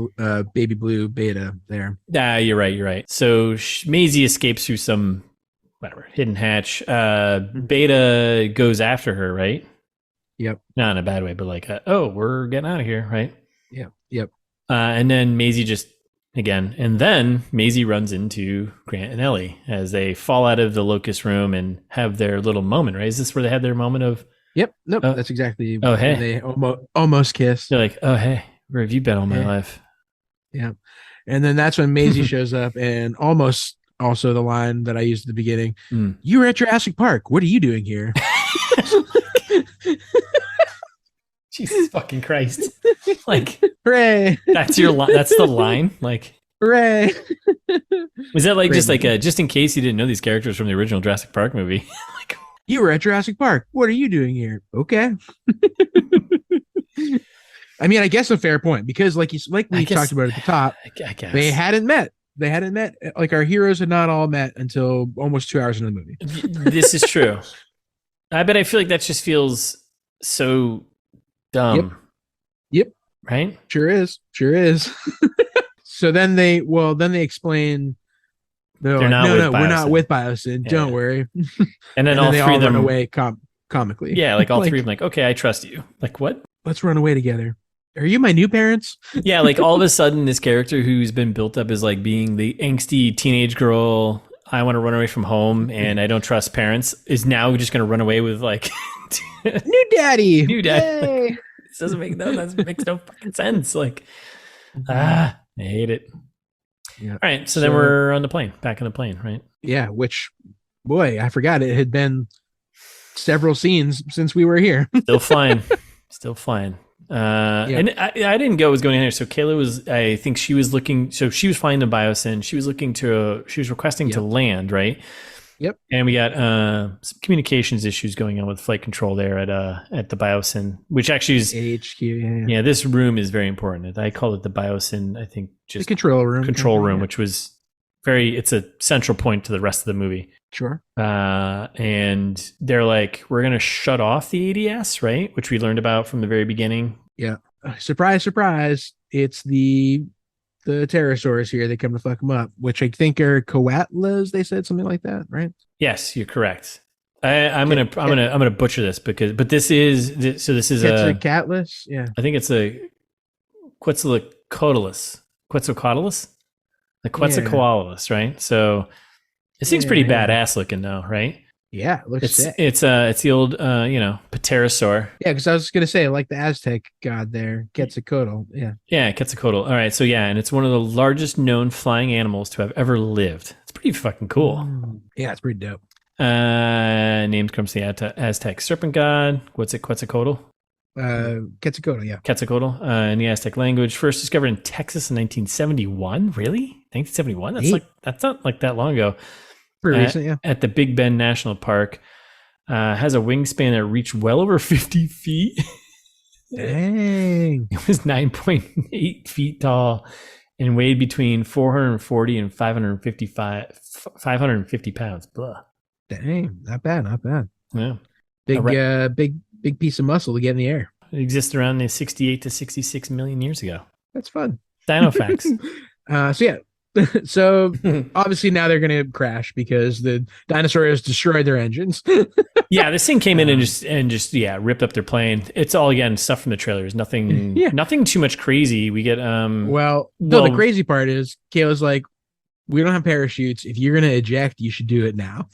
Baby Blue Beta there. You're right. So Maisie escapes through some hidden hatch. Beta goes after her, right? Yep. Not in a bad way, but like, we're getting out of here, right? Yep. And then Maisie and then Maisie runs into Grant and Ellie as they fall out of the locust room and have their little moment, right? Is this where they had their moment of? Yep. Nope. That's exactly. Oh, hey. They almost kissed. They're like, oh, hey, where have you been all my life? Yeah. And then that's when Maisie shows up, and almost also the line that I used at the beginning. You were at Jurassic Park. What are you doing here? Jesus fucking Christ. Like, hooray. That's the line. Like, Hooray! Was that like Great just movie. like just in case you didn't know these characters from the original Jurassic Park movie? Like, You were at Jurassic Park. What are you doing here? Okay. I mean, I guess a fair point because, like we talked about at the top, I guess they hadn't met. They hadn't met. Like our heroes had not all met until almost 2 hours into the movie. This is true. I bet I feel like that just feels so dumb. Yep. Right? Sure is. So then they explain. They're like, not no, with no, we're not Biosyn. with Biosyn. Yeah. Don't worry. And then And all they three all of them run away comically. Yeah, like all Like, three of them, like, okay, I trust you. Like, what? Let's run away together. Are you my new parents? Yeah, like all of a sudden, this character who's been built up as like being the angsty teenage girl, I want to run away from home and I don't trust parents, is now just going to run away with like New daddy. New daddy. Yay. This doesn't make that makes no fucking sense. Like, I hate it. Yeah. All right, so then we're on the plane, back on the plane, right? Yeah, which, boy, I forgot it had been several scenes since we were here. Still flying. And I didn't go. Was going in there. So Kayla was. I think she was looking. So she was flying to Biosyn. She was looking to. She was requesting to land, right? Yep. And we got some communications issues going on with flight control there at the Biosyn, which actually is HQ. Yeah, this room is very important. I call it the Biosyn. I think just the control room. which was it's a central point to the rest of the movie. Sure. And they're like, we're going to shut off the ADS, right? Which we learned about from the very beginning. Yeah. Surprise, surprise. It's the pterosaurs here. They come to fuck them up, which I think are coatlas. They said something like that, right? Yes, you're correct. I'm gonna butcher this but this is a catless. Yeah. I think it's a Quetzalcoatlus. The Quetzalcoatlus, right? So this thing's pretty badass looking though, right? Yeah, it looks sick. It's the old pterosaur. Yeah, because I was gonna say like the Aztec god there, Quetzalcoatl. Yeah, Quetzalcoatl. All right, so yeah, and it's one of the largest known flying animals to have ever lived. It's pretty fucking cool. Yeah, it's pretty dope. Named comes from the Aztec serpent god. What's it? Quetzalcoatl. Quetzalcoatl. Yeah, Quetzalcoatl in the Aztec language. First discovered in Texas in 1971. Really? 1971? That's not like that long ago. Pretty recent, yeah. At the Big Bend National Park. Has a wingspan that reached well over 50 feet. Dang. It was 9.8 feet tall and weighed between 440 and 550 pounds. Blah. Dang, not bad. Yeah. Big piece of muscle to get in the air. It existed around the 68 to 66 million years ago. That's fun. Dino facts. So obviously now they're going to crash because the dinosaur has destroyed their engines. Yeah, this thing came in and just ripped up their plane. It's all again stuff from the trailers. Nothing too much crazy. We get the crazy part is Kayla's like, we don't have parachutes. If you're going to eject, you should do it now.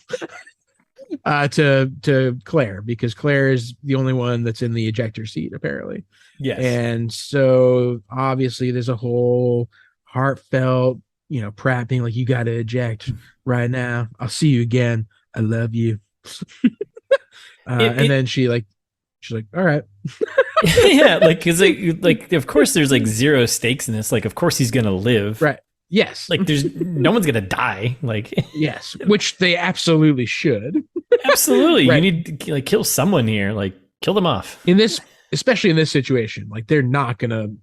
To Claire, because Claire is the only one that's in the ejector seat apparently. Yes. And so obviously there's a whole heartfelt, Pratt being like, you got to eject right now. I'll see you again. I love you. And then she's like, all right. Yeah. Cause of course there's like zero stakes in this. Like, of course he's going to live. Right. Yes. Like there's no one's going to die. Like, yes, which they absolutely should. Absolutely. Right. You need to kill someone here. Like kill them off especially in this situation. Like they're not going to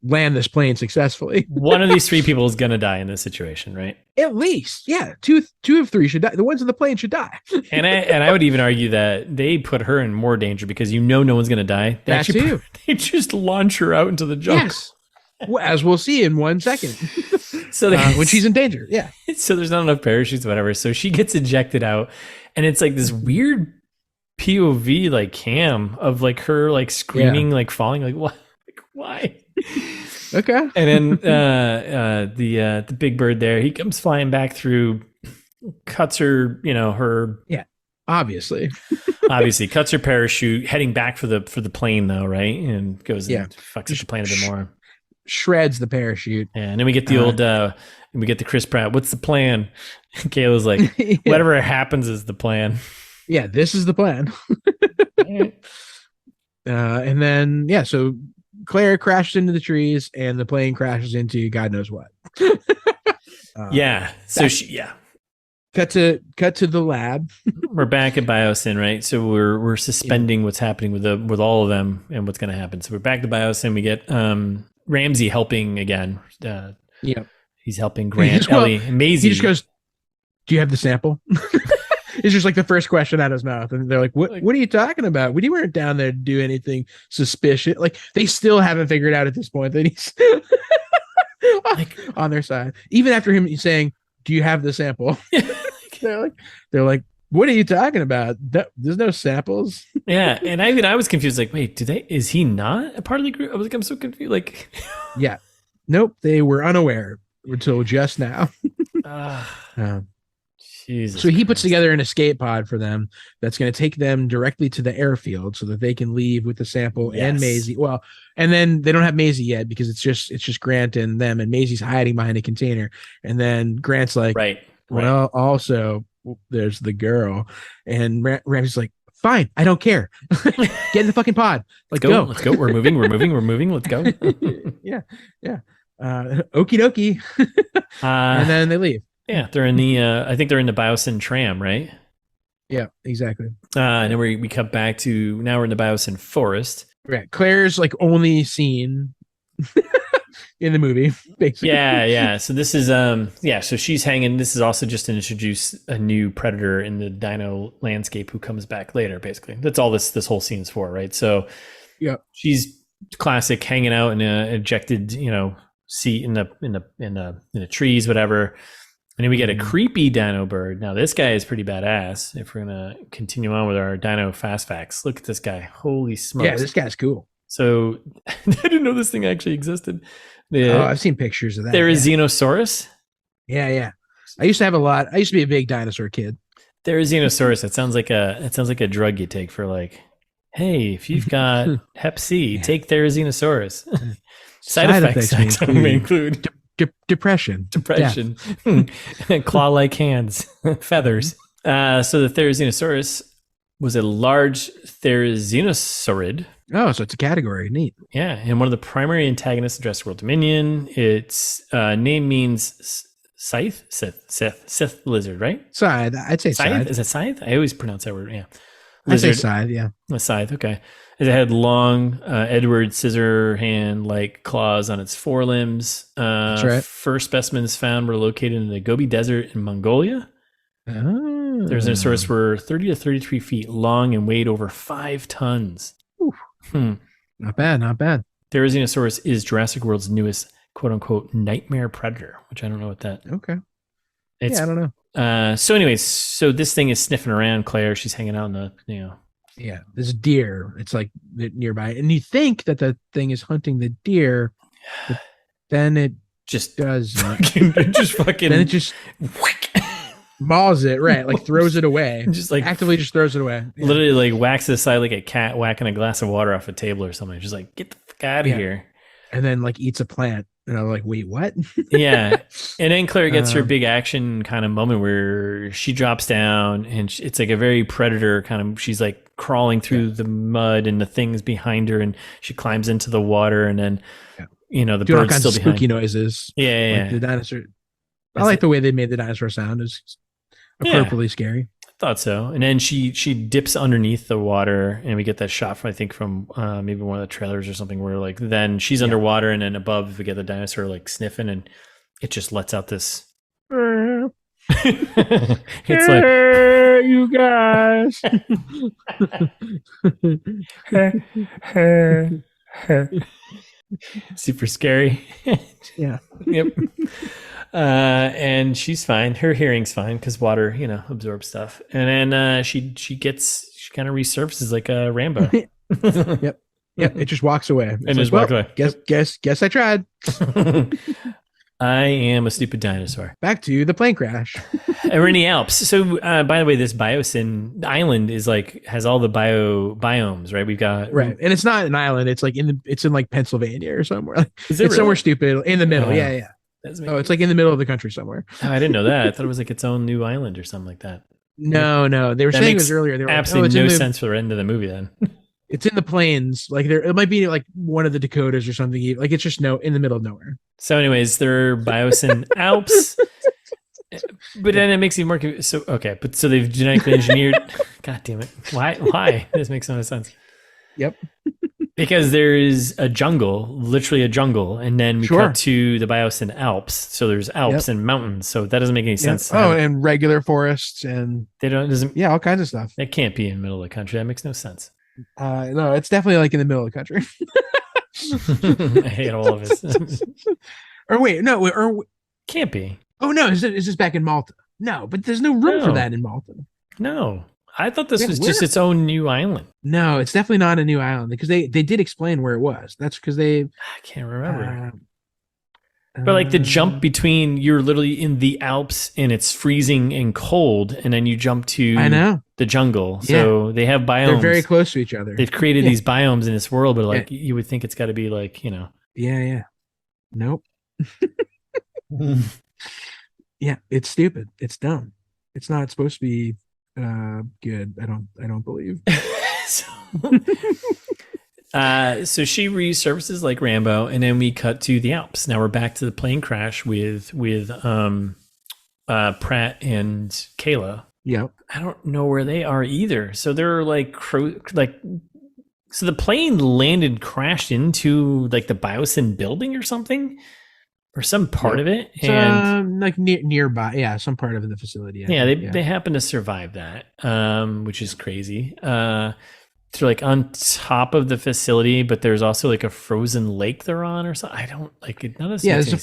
land this plane successfully. One of these three people is going to die in this situation, right? At least, yeah. Two of three should die. The ones in the plane should die. and I would even argue that they put her in more danger because no one's going to die. They just launch her out into the jungle. Yes. Well, as we'll see in 1 second. So when she's in danger, yeah. So there's not enough parachutes, whatever. So she gets ejected out, and it's like this weird POV like cam of like her like screaming, like falling, like what? Like why? Okay. And then the big bird there, he comes flying back through, cuts her, her obviously cuts her parachute, heading back for the plane though, right? And goes and fucks up the plane a bit more. Shreds the parachute. Yeah, and then we get the we get the Chris Pratt. What's the plan? Kayla's like, whatever happens is the plan. Yeah, this is the plan. And then so Claire crashes into the trees and the plane crashes into God knows what. Yeah. So cut to the lab. We're back at Biosyn, right? So we're suspending what's happening with all of them and what's going to happen. So we're back to Biosyn. We get Ramsey helping again. He's helping Grant, Ellie, and Maisie. He just goes, "Do you have the sample?" It's just like the first question out of his mouth, and they're like, "What are you talking about? We weren't down there to do anything suspicious." Like they still haven't figured out at this point that he's like on their side, even after him saying, "Do you have the sample?" they're like, "What are you talking about? There's no samples." Yeah, and I was confused. Like, wait, is he not a part of the group? I was like, I'm so confused. Like, yeah, nope, they were unaware until just now. Jesus so he puts together an escape pod for them that's going to take them directly to the airfield so that they can leave with the sample and Maisie. Well, and then they don't have Maisie yet because it's just Grant and them, and Maisie's hiding behind a container. And then Grant's like, well, also there's the girl, and Ramsey's like, fine, I don't care. Get in the fucking pod. Like, let's go. We're moving. Let's go. yeah. Okie dokie. And then they leave. Yeah, they're in the. I think they're in the Biosyn tram, right? Yeah, exactly. And then we cut back to now we're in the Biosyn forest. Right, Claire's like only scene in the movie, basically. Yeah. So this is So she's hanging. This is also just to introduce a new predator in the dino landscape who comes back later. Basically, that's all this whole scene's for, right? So yeah, she's classic hanging out in a ejected seat in the trees, whatever. And then we get a creepy dino bird. Now, this guy is pretty badass. If we're going to continue on with our dino fast facts, look at this guy. Holy smokes. Yeah, this guy's cool. So I didn't know this thing actually existed. I've seen pictures of that. There is Xenosaurus. Yeah. I used to have a lot. I used to be a big dinosaur kid. There is Xenosaurus. It sounds like a drug you take for like, hey, if you've got Hep C, take Therizinosaurus. Side effects may include depression, claw-like hands, feathers. So the Therizinosaurus was a large Therizinosauriid. Oh, so it's a category. Neat. Yeah, and one of the primary antagonists of Jurassic World Dominion. Its name means Sith lizard, right? Scythe. I'd say scythe. Is it scythe? I always pronounce that word. Yeah. I'd say scythe. Yeah. A scythe. Okay. It had long Edward Scissorhand-like claws on its forelimbs. That's right. First specimens found were located in the Gobi Desert in Mongolia. Oh. Therizinosaurus were 30 to 33 feet long and weighed over 5 tons. Not bad. Therizinosaurus is Jurassic World's newest quote-unquote nightmare predator, which I don't know what that... Okay. I don't know. So anyways, so this thing is sniffing around Claire. She's hanging out in the, Yeah, this deer. It's like nearby, and you think that the thing is hunting the deer, but then it just does. Then it just mauls it, right? Like throws it away. Just like actively just throws it away. Yeah. Literally like whacks it aside like a cat whacking a glass of water off a table or something. Just like, get the fuck out of here. And then like eats a plant. And I'm like, wait, what? Yeah. And then Claire gets her big action kind of moment where she drops down and it's like a very predator kind of, she's like crawling through the mud and the things behind her and she climbs into the water and then, the bird's still behind. Spooky noises. Yeah. Like the dinosaur. I like the way they made the dinosaur sound. It's appropriately scary. Thought so. And then she dips underneath the water and we get that shot from maybe one of the trailers or something where like then she's underwater and then above we get the dinosaur like sniffing and it just lets out this it's like you guys. Super scary. Yeah. Yep. And she's fine. Her hearing's fine because water, absorbs stuff. And then she kind of resurfaces like a Rambo. Yep. It just walks away. And just walks away. Guess I tried. I am a stupid dinosaur. Back to the plane crash. And we're in the Alps. So, by the way, this Biosyn island is like has all the biomes, right? We've got right, and it's not an island. It's like it's in like Pennsylvania or somewhere. Is it really? Somewhere stupid in the middle. Yeah. Oh, it's like in the middle of the country somewhere. Oh, I didn't know that. I thought it was like its own new island or something like that. No. They were saying it was earlier. They were absolutely no sense for the end of the movie then. It's in the plains. Like it might be like one of the Dakotas or something. Like it's just in the middle of nowhere. So anyways, they're Biosyn Alps. But then it makes you more so okay. But so they've genetically engineered. God damn it! Why? This makes no sense. Yep. Because there is a jungle, literally a jungle, and then we cut to the Bios and Alps. So there's Alps and mountains. So that doesn't make any sense. Oh, and regular forests and they don't doesn't. Yeah, all kinds of stuff. It can't be in the middle of the country. That makes no sense. No, it's definitely like in the middle of the country. I hate all of it. Or wait, no, or can't be. Oh no, is this back in Malta? No, but there's no room for that in Malta. No. I thought this was just its own new island. No, it's definitely not a new island because they did explain where it was. That's because I can't remember. But like the jump between you're literally in the Alps and it's freezing and cold, and then you jump to the jungle. So they have biomes. They're very close to each other. They've created these biomes in this world, but like you would think it's got to be like, Yeah. Nope. Yeah, it's stupid. It's dumb. It's not supposed to be good. I don't believe. So she resurfaces like Rambo, and then we cut to the Alps. Now we're back to the plane crash with Pratt and Kayla. Yep. I don't know where they are either. So they're so the plane crashed into like the Biosyn building or something, or some part of it, and like nearby, some part of the facility. They happen to survive that, which is crazy. They're like on top of the facility, but there's also like a frozen lake they're on, or something. I don't like it. None of this. Yeah, there's a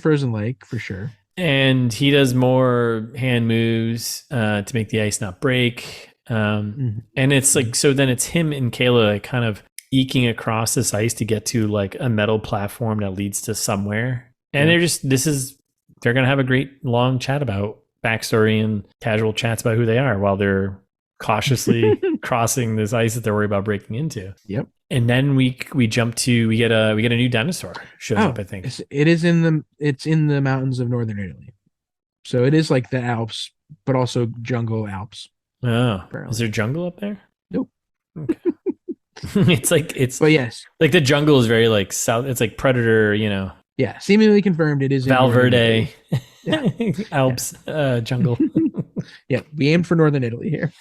frozen lake for sure. And he does more hand moves to make the ice not break. And it's like, so then it's him and Kayla kind of eking across this ice to get to like a metal platform that leads to somewhere. And they're going to have a great long chat about backstory and casual chats about who they are while they're cautiously crossing this ice that they're worried about breaking into. Yep. And then we get a new dinosaur shows up, I think. It's in the mountains of northern Italy. So it is like the Alps, but also jungle Alps. Oh, apparently. Is there jungle up there? Nope. Okay. But yes, like the jungle is very like south. It's like Predator, Yeah, seemingly confirmed. It is Valverde, Alps, jungle. Yeah, we aimed for northern Italy here.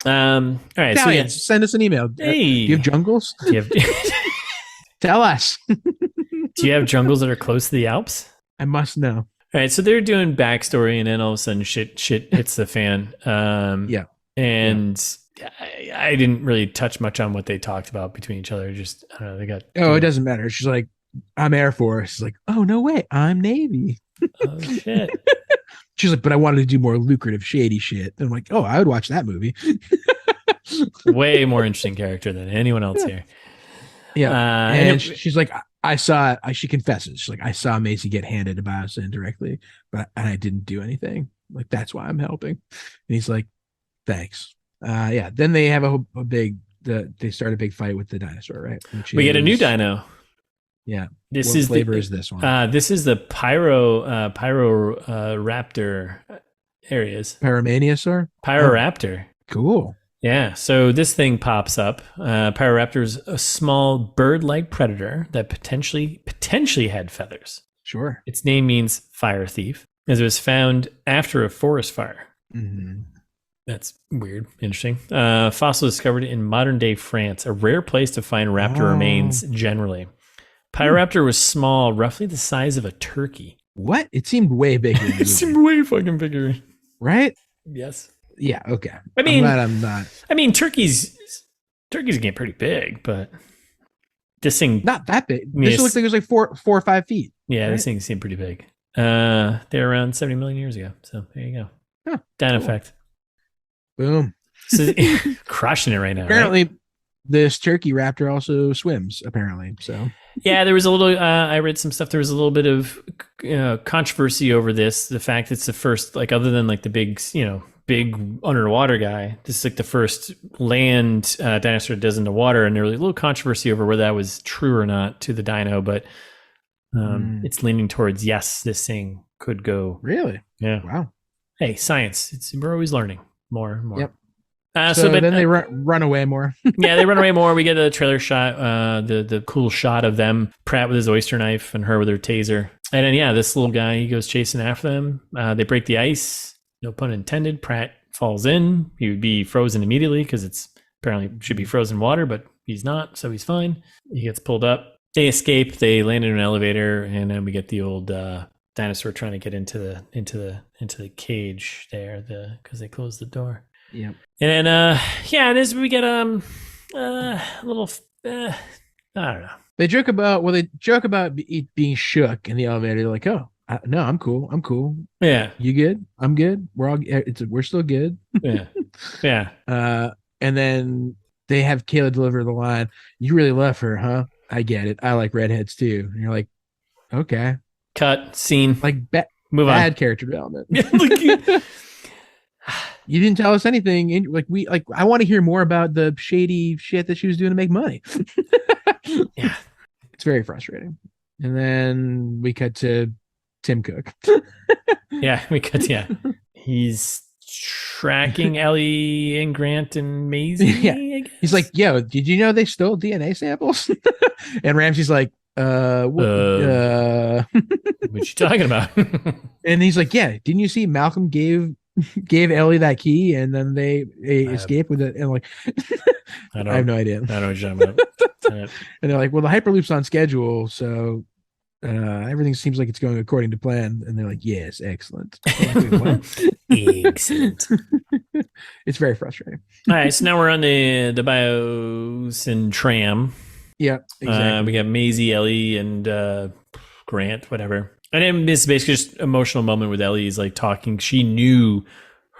All right, Italians, send us an email. Hey, do you have jungles? Tell us. Do you have jungles that are close to the Alps? I must know. All right, so they're doing backstory, and then all of a sudden, shit hits the fan. And I didn't really touch much on what they talked about between each other. Just I don't know. They got. Oh, it doesn't matter. She's like, I'm Air Force. She's like, oh no way, I'm Navy. Oh shit. She's like, but I wanted to do more lucrative, shady shit. And I'm like, oh, I would watch that movie. Way more interesting character than anyone else here. Yeah. And she's like, she confesses. She's like, I saw Macy get handed to Biosyn directly, and I didn't do anything. Like, that's why I'm helping. And he's like, thanks. Then they have they start a big fight with the dinosaur, right? We get a new dino. Yeah. What flavor is this one? This is the raptor areas. Pyromaniasaur? Pyroraptor. Cool. Yeah. So this thing pops up. Pyroraptor is a small bird-like predator that potentially had feathers. Sure. Its name means fire thief, as it was found after a forest fire. Mm-hmm. That's weird. Interesting. Fossil discovered in modern-day France, a rare place to find raptor remains generally. Pyroraptor was small, roughly the size of a turkey. What? It seemed way bigger. It seemed way fucking bigger. Right? Yes. Yeah, okay. I mean, I'm not. I mean, turkeys get pretty big, but this thing... Not that big. This looked like it was like 4 or 5 feet. Yeah, right? This thing seemed pretty big. They're around 70 million years ago. So there you go. Huh, Dino effect. Boom. So, crushing it right now. Apparently, this turkey raptor also swims, apparently. So... Yeah, there was a little. I read some stuff. There was a little bit of controversy over this. The fact it's the first, like, other than like the big underwater guy, this is like the first land dinosaur that does in the water, and there was a little controversy over whether that was true or not to the dino. But it's leaning towards yes, this thing could go. Really? Yeah. Wow. Hey, science! We're always learning more and more. Yep. Then they run away more. Yeah, they run away more. We get a trailer shot, the cool shot of them, Pratt with his oyster knife and her with her taser. And then, this little guy, he goes chasing after them. They break the ice. No pun intended. Pratt falls in. He would be frozen immediately because it's apparently should be frozen water, but he's not, so he's fine. He gets pulled up. They escape. They land in an elevator, and then we get the old dinosaur trying to get into the cage there, because they closed the door. Yeah. And then and as we get a little I don't know. They joke about being shook in the elevator. They're like, "Oh, no, I'm cool. Yeah. You good? I'm good. We're still good." Yeah. Yeah. And then they have Kayla deliver the line, "You really love her, huh? I get it. I like redheads too." And you're like, "Okay." Cut scene. Like move on. Bad character development. You didn't tell us anything. I want to hear more about the shady shit that she was doing to make money. Yeah. It's very frustrating. And then we cut to Tim Cook. He's tracking Ellie and Grant and Maisie. Yeah. He's like, "Yo, did you know they stole DNA samples?" And Ramsey's like, what you talking about? And he's like, "Yeah, didn't you see Malcolm gave Ellie that key and then they escape with it?" And like, I have no idea. I don't know what you're talking about. And they're like, "Well, the Hyperloop's on schedule, so everything seems like it's going according to plan." And they're like, "Yes, excellent." Excellent. It's very frustrating. All right, so now we're on the Biosyn tram. Yeah, exactly. We got Maisie, Ellie, and Grant, whatever. And then this is basically just emotional moment with Ellie is like talking. She knew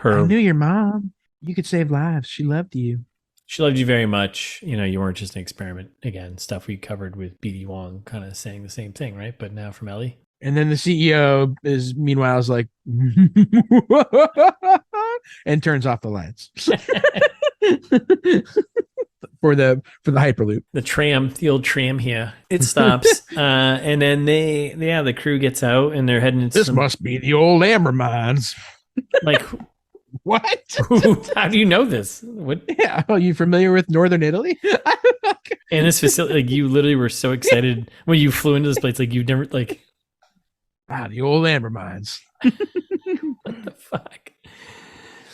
her. "I knew your mom. You could save lives. She loved you. She loved you very much. You weren't just an experiment." Again, stuff we covered with BD Wong, kind of saying the same thing, right? But now from Ellie. And then the CEO meanwhile is like, and turns off the lights for the Hyperloop. The old tram here. It stops, and then the crew gets out and they're heading into. This must be the old amber mines. Like, what? How do you know this? What? Yeah, are you familiar with Northern Italy? And this facility, like, you literally were so excited when you flew into this place, like you've never like. The old amber mines. What the fuck?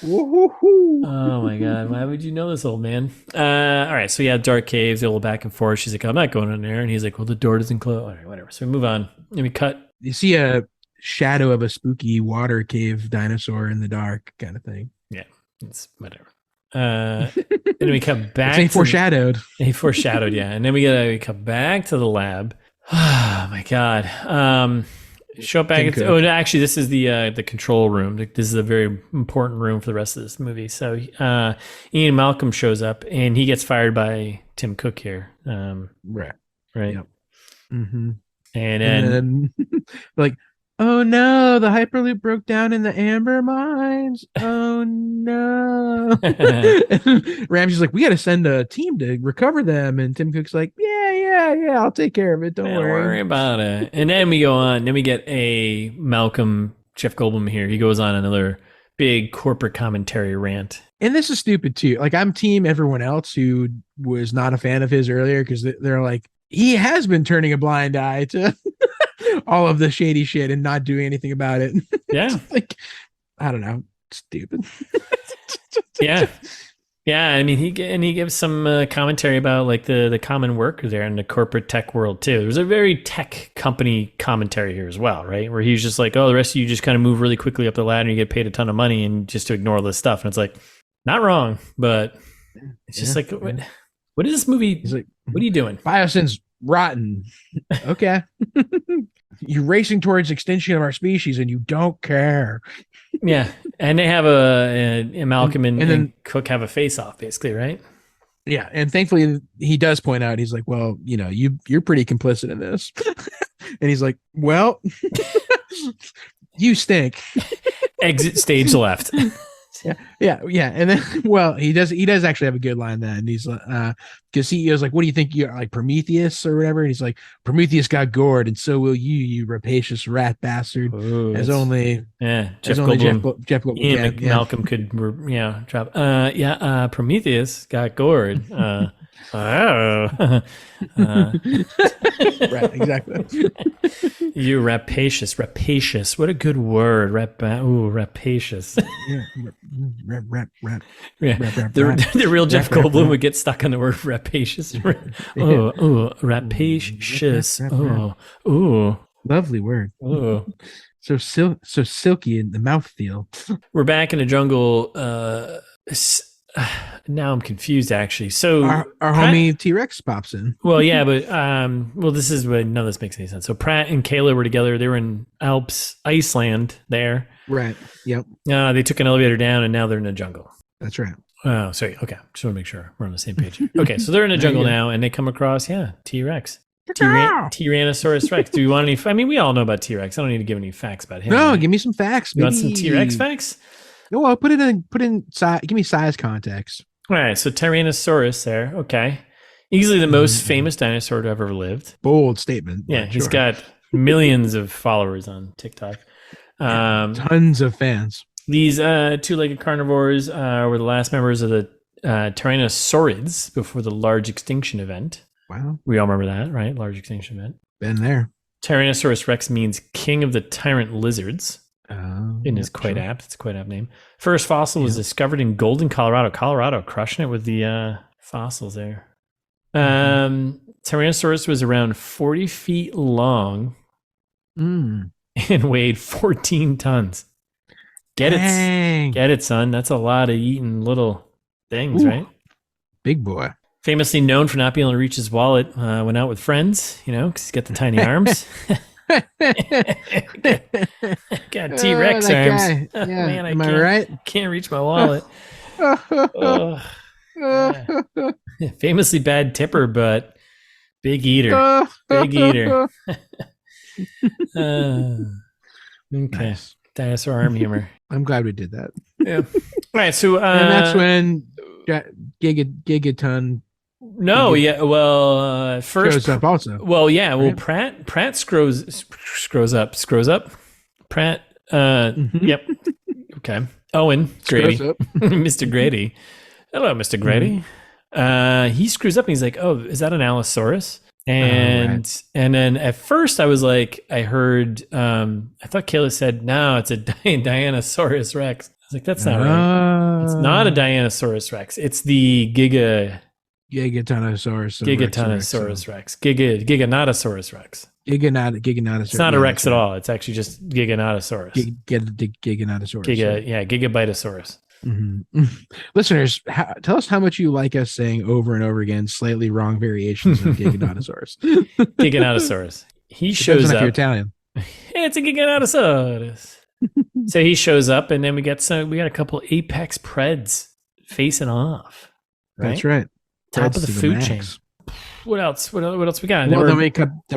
Woo-hoo-hoo. Oh my god, why would you know this, old man? All right, so dark caves, a little back and forth. She's like, "I'm not going in there," and he's like, "Well, the door doesn't close." All right, whatever. So we move on and we cut. You see a shadow of a spooky water cave dinosaur in the dark, kind of thing. Yeah, it's whatever. And then we come back. He foreshadowed. He foreshadowed, yeah. And then we come back to the lab. Oh my god. Show up back. Actually, this is the control room. This is a very important room for the rest of this movie. So Ian Malcolm shows up and he gets fired by Tim Cook here. Right. Yep. Mm-hmm. And then like, "Oh no, the Hyperloop broke down in the amber mines. Oh no." Ramsey's like, "We got to send a team to recover them." And Tim Cook's like, yeah, I'll take care of it. Don't worry about it. And then we go on. Then we get a Malcolm, Jeff Goldblum here. He goes on another big corporate commentary rant. And this is stupid too. Like, I'm team everyone else who was not a fan of his earlier, because they're like, he has been turning a blind eye to all of the shady shit and not doing anything about it. Yeah. Like, I don't know. Stupid. Yeah. Yeah. I mean, he gives some commentary about like the common worker there in the corporate tech world too. There's a very tech company commentary here as well, right? Where he's just like, "Oh, the rest of you just kind of move really quickly up the ladder and you get paid a ton of money and just to ignore all this stuff." And it's like, not wrong, but it's just like, what is this movie? He's like, what are you doing? Biosyn's rotten. Okay. You're racing towards extinction of our species and you don't care. Yeah. And they have a Malcolm and Cook have a face off, basically, right? Yeah. And thankfully he does point out, he's like, "Well, you're pretty complicit in this." And he's like, "Well, you stink." Exit stage left. Yeah. And then, well, he does actually have a good line then. He's because CEO's like, what do you think you're like, Prometheus or whatever? And he's like, Prometheus got gored, and so will you rapacious rat bastard. Ooh, Jeff Goldblum. Jeff Goldblum. Ian Malcolm could drop. Prometheus got gored. Right, exactly. You rapacious. What a good word. Rapacious. The real Jeff Goldblum would get stuck on the word rapacious. Rapacious. Lovely word. So silky in the mouthfeel. We're back in the jungle. Now I'm confused, actually. So our homie T-Rex pops in. Well, yeah, but this is what none of this makes any sense. So Pratt and Kayla were together. They were in Alps, Iceland. There, right? Yep. They took an elevator down, and now they're in the jungle. That's right. Oh, sorry. Okay, just want to make sure we're on the same page. Okay, so they're in the jungle now, and they come across T-Rex. Tyrannosaurus Rex. Do you want any? I mean, we all know about T-Rex. I don't need to give any facts about him. No, give me some facts. You want some T-Rex facts? No, I'll put in size. Give me size context. All right, so Tyrannosaurus there. Okay. Easily the most famous dinosaur to ever lived. Bold statement. Yeah, he's got millions of followers on TikTok. Tons of fans. These two-legged carnivores were the last members of the Tyrannosaurids before the large extinction event. Wow. We all remember that, right? Large extinction event. Been there. Tyrannosaurus Rex means king of the tyrant lizards. And is quite apt. It's a quite apt name. First fossil was discovered in Golden, Colorado, crushing it with the fossils there. Tyrannosaurus was around 40 feet long and weighed 14 tons. Get it, son. That's a lot of eating little things, right? Big boy. Famously known for not being able to reach his wallet, went out with friends, because he's got the tiny arms. Got T-Rex arms. Yeah. Man, Am I right? Can't reach my wallet. Famously bad tipper, but big eater. Okay. Nice. Dinosaur arm humor. I'm glad we did that. Yeah. All right. So and that's when Gigaton. No, yeah. Well, first shows up also. Well, yeah. Well, right? Pratt scrows up. Pratt. Yep. Okay. Owen Grady, Mr. Grady. Hello, Mr. Grady. He screws up and he's like, "Oh, is that an Allosaurus?" And then at first I was like, I heard. I thought Kayla said, "No, it's a Dianosaurus Rex." I was like, "That's not right. It's not a Dianosaurus Rex. It's the Giganotosaurus Rex. Giganotosaurus Rex. Giganotosaurus. It's not a Rex at all. It's actually just Giganotosaurus. Giganotosaurus. Gigabitosaurus. Mm-hmm. Listeners, tell us how much you like us saying over and over again slightly wrong variations of Giganotosaurus. Giganotosaurus. He shows up. You're Italian. It's a Giganotosaurus. So he shows up, and then we got a couple apex preds facing off. Right? That's right. Top of the food chain. What else? What else we got? Well, then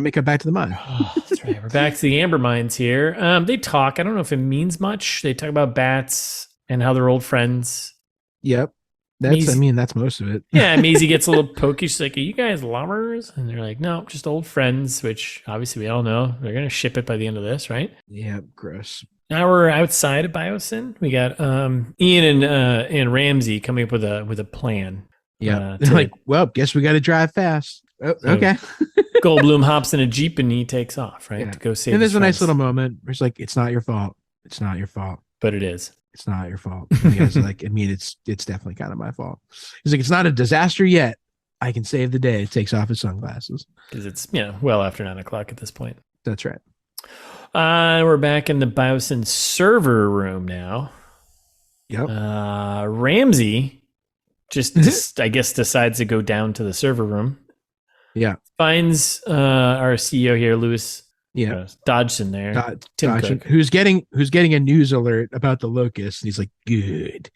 we come back to the mine. Oh, that's right. We're back to the amber mines here. They talk. I don't know if it means much. They talk about bats and how they're old friends. Yep. That's most of it. Yeah, Maisie gets a little pokey. She's like, "Are you guys lovers?" And they're like, "No, just old friends," which obviously we all know. They're going to ship it by the end of this, right? Yeah, gross. Now we're outside of Biosyn. We got Ian and Ramsey coming up with a plan. Yeah. They're like, well, guess we got to drive fast. Oh, okay. Goldblum hops in a Jeep and he takes off, right? To go save. And there's a nice little moment where it's like, it's not your fault. It's not your fault. But it is. It's not your fault. And the guy's like, it's definitely kind of my fault. He's like, it's not a disaster yet. I can save the day. It takes off his sunglasses. Because it's, well after 9:00 at this point. That's right. We're back in the Biosyn server room now. Yep. Ramsey just I guess decides to go down to the server room. Yeah. Finds our CEO here, Lewis. Yeah. Dodgson there. Tim Cook. Who's getting a news alert about the locust, and he's like, good.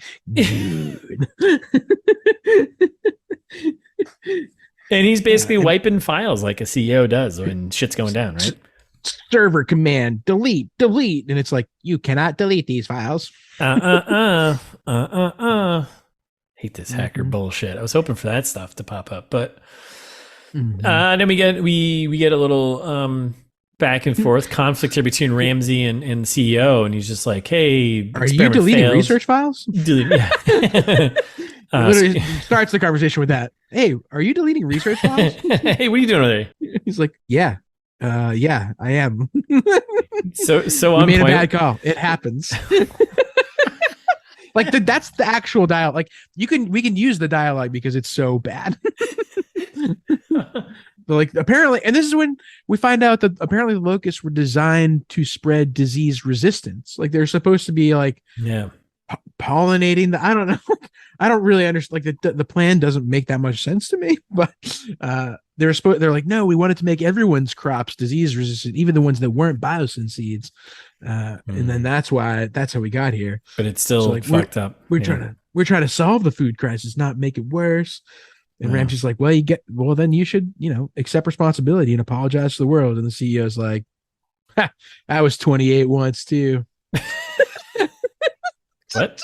And he's basically wiping files like a CEO does when shit's going down, right? server command, delete, and it's like, you cannot delete these files. Hate this hacker bullshit. I was hoping for that stuff to pop up, but and then we get a little back and forth conflict here between Ramsey and the CEO, and he's just like, "Hey, are you deleting research files?" Yeah. Literally starts the conversation with that. Hey, are you deleting research files? Hey, what are you doing over there? He's like, yeah, I am. So we made a bad call. It happens. Like that's the actual dialogue. Like we can use the dialogue because it's so bad. But like apparently, and this is when we find out that apparently the locusts were designed to spread disease resistance. Like they're supposed to be like pollinating I don't know. I don't really understand. Like the plan doesn't make that much sense to me. But they're like, no, we wanted to make everyone's crops disease resistant, even the ones that weren't biosyn seeds. And then that's how we got here. But it's still fucked up. We're trying to solve the food crisis, not make it worse. And Ramsey's like, well, then you should, accept responsibility and apologize to the world. And the CEO's like, I was 28 once too. What?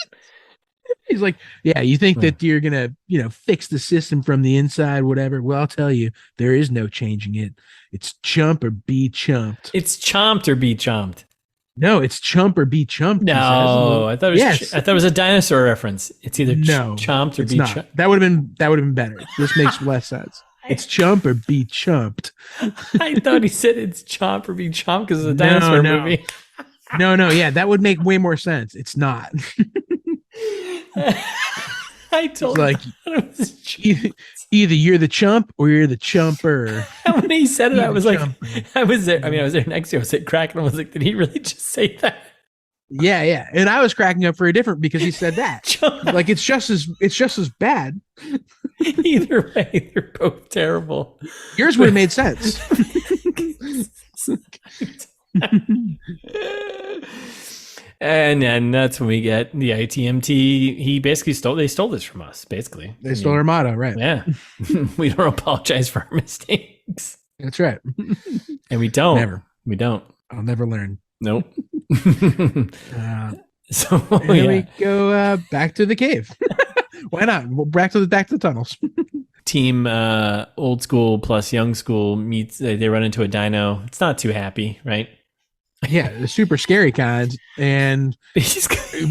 He's like, yeah, you think that you're going to, fix the system from the inside, whatever. Well, I'll tell you, there is no changing it. It's chump or be chumped. It's chomped or be chomped. No, it's chump or be chumped. No, I thought it was a dinosaur reference. It's either chomped or be chumped. That would have been better. This makes less sense. It's chump or be chumped. I thought he said it's chomp or be chomped because it's a dinosaur movie. No, yeah, that would make way more sense. It's not. I told like either you're the chump or you're the chumper. When he said it, I was like, I was there. I mean, I was there next to him. I was like cracking. I was like, did he really just say that? Yeah. And I was cracking up for a different because he said that. Like it's just as bad. Either way, they're both terrible. Yours would have made sense. And then that's when we get the ITMT. He basically they stole this from us, basically. They stole our motto, right? Yeah. We don't apologize for our mistakes. That's right. And we don't. Never. We don't. I'll never learn. Nope. So here we go back to the cave. Why not? Back to the tunnels. Team old school plus young school meets. They run into a dino. It's not too happy, right? Yeah, the super scary kind, and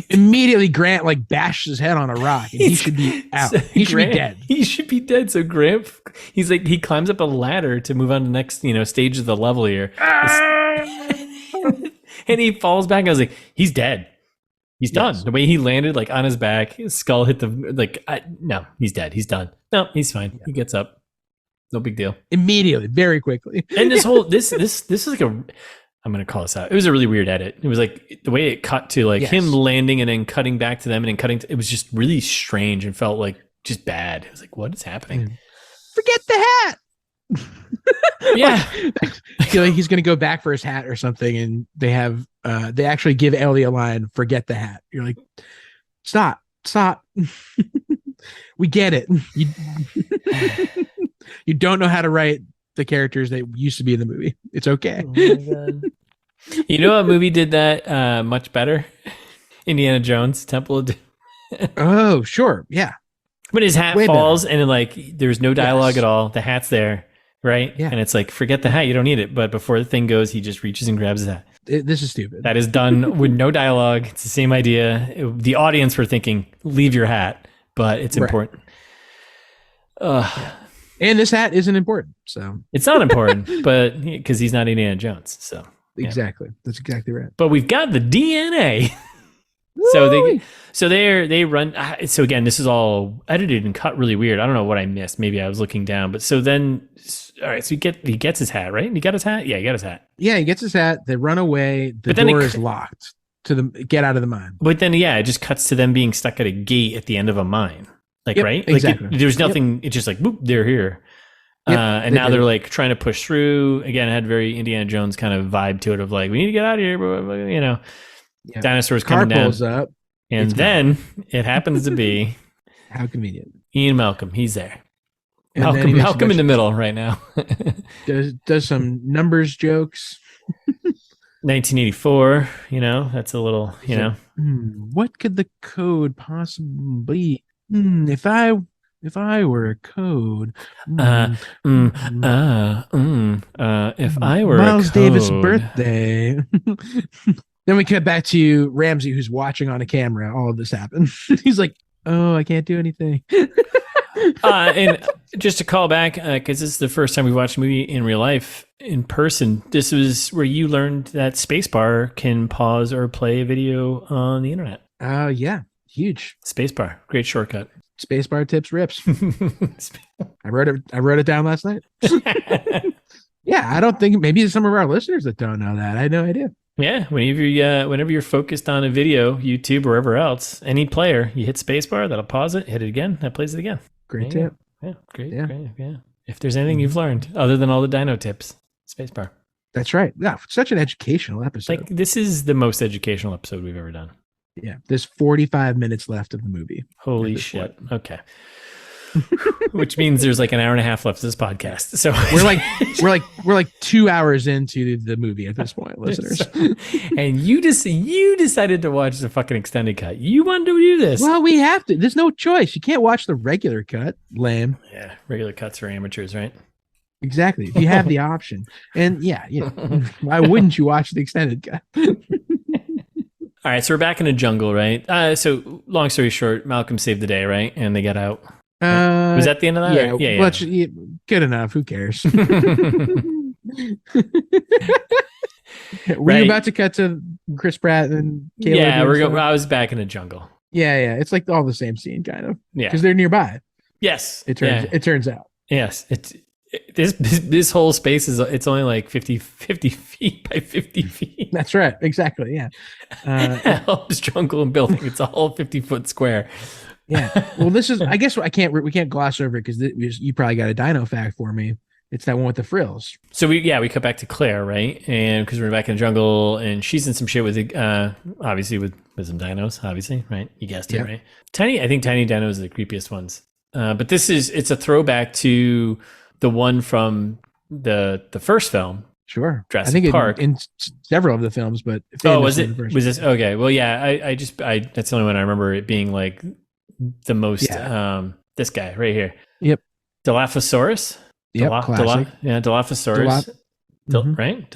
immediately Grant bashes his head on a rock, and he should be out. He should be dead. He should be dead. So Grant, he climbs up a ladder to move on to the next stage of the level here, and he falls back. I was like, he's dead. He's done. The way he landed, on his back, his skull hit the no, he's dead. He's done. No, he's fine. Yeah. He gets up. No big deal. Immediately, very quickly. And this whole this is like a. I'm going to call this out. It was a really weird edit. It was like the way it cut to him landing and then cutting back to them and then cutting. It was just really strange and felt just bad. It was like, what is happening? Forget the hat. Yeah. I feel like he's going to go back for his hat or something. And they actually give Ellie a line, forget the hat. You're like, stop. We get it. You don't know how to write the characters that used to be in the movie. It's okay. Oh my God. You know what movie did that much better? Indiana Jones, Temple of Doom. Oh, sure. Yeah. When his hat falls better. And there's no dialogue at all. The hat's there, right? Yeah. And it's forget the hat. You don't need it. But before the thing goes, he just reaches and grabs his hat. This is stupid. That is done with no dialogue. It's the same idea. The audience were thinking, leave your hat, but it's important. And this hat isn't important, so it's not important, but because he's not Indiana Jones, so exactly, that's exactly right. But we've got the DNA, so they run. So again, this is all edited and cut really weird. I don't know what I missed. Maybe I was looking down, but so then, all right. So he gets his hat, right? He got his hat. Yeah, he got his hat. Yeah, he gets his hat. They run away. The door is locked to get out of the mine. But then, it just cuts to them being stuck at a gate at the end of a mine. Right? Exactly. There's nothing. It's just boop, they're here. And now they're trying to push through. Again, it had very Indiana Jones kind of vibe to it of we need to get out of here. Dinosaurs coming down. Pulls up. And then it happens to be how convenient. Ian Malcolm. He's there. Malcolm in the middle right now. does some numbers jokes. 1984, that's a little, what could the code possibly be? If I were a code, if I were Miles a code. Davis' birthday. Then we cut back to Ramsey, who's watching on a camera. All of this happened. He's like, "Oh, I can't do anything." And just to call back, because this is the first time we watched a movie in real life in person. This was where you learned that spacebar can pause or play a video on the internet. Yeah, huge. Spacebar, great shortcut. Spacebar tips rips. I wrote it down last night. Yeah, I don't think maybe some of our listeners that don't know that. I had no idea. Yeah, whenever you're focused on a video, YouTube or wherever else, any player, you hit spacebar, that'll pause it, hit it again, that plays it again. Great tip. Yeah, great. Yeah. If there's anything you've learned other than all the dino tips, spacebar. That's right. Yeah, such an educational episode. Like, this is the most educational episode we've ever done. Yeah, there's 45 minutes left of the movie. Holy shit. Okay. Which means there's like an hour and a half left of this podcast. So we're like 2 hours into the movie at this point, listeners. And you decided to watch the fucking extended cut. You wanted to do this. Well, we have to. There's no choice. You can't watch the regular cut. Lame. Yeah, regular cuts for amateurs, right? Exactly. If you have the option. And why wouldn't you watch the extended cut? All right, so we're back in the jungle, right? So long story short, Malcolm saved the day, right? And they got out. Was that the end of that? Yeah. Good enough. Who cares? We're about to cut to Chris Pratt and Caleb. Yeah, I was back in the jungle. Yeah. It's like all the same scene, kind of. Yeah, because they're nearby. Yes, it turns out. Yes, this whole space it's only like 50 feet by 50 feet. That's right. Exactly. Yeah. This jungle and building. It's a whole 50-foot square. Yeah. Well, this is, I guess we can't gloss over it because you probably got a dino fact for me. It's that one with the frills. So we cut back to Claire, right? And because we're back in the jungle and she's in some shit with obviously with some dinos, obviously, right? You guessed it, right? I think tiny dinos are the creepiest ones. But it's a throwback to the one from the first film. Sure. Jurassic Park. In several of the films, but was it? Was this okay? Well, yeah. I that's the only one I remember it being like the most. This guy right here. Yep. Dilophosaurus. Yep. Classic. Dilophosaurus. Right.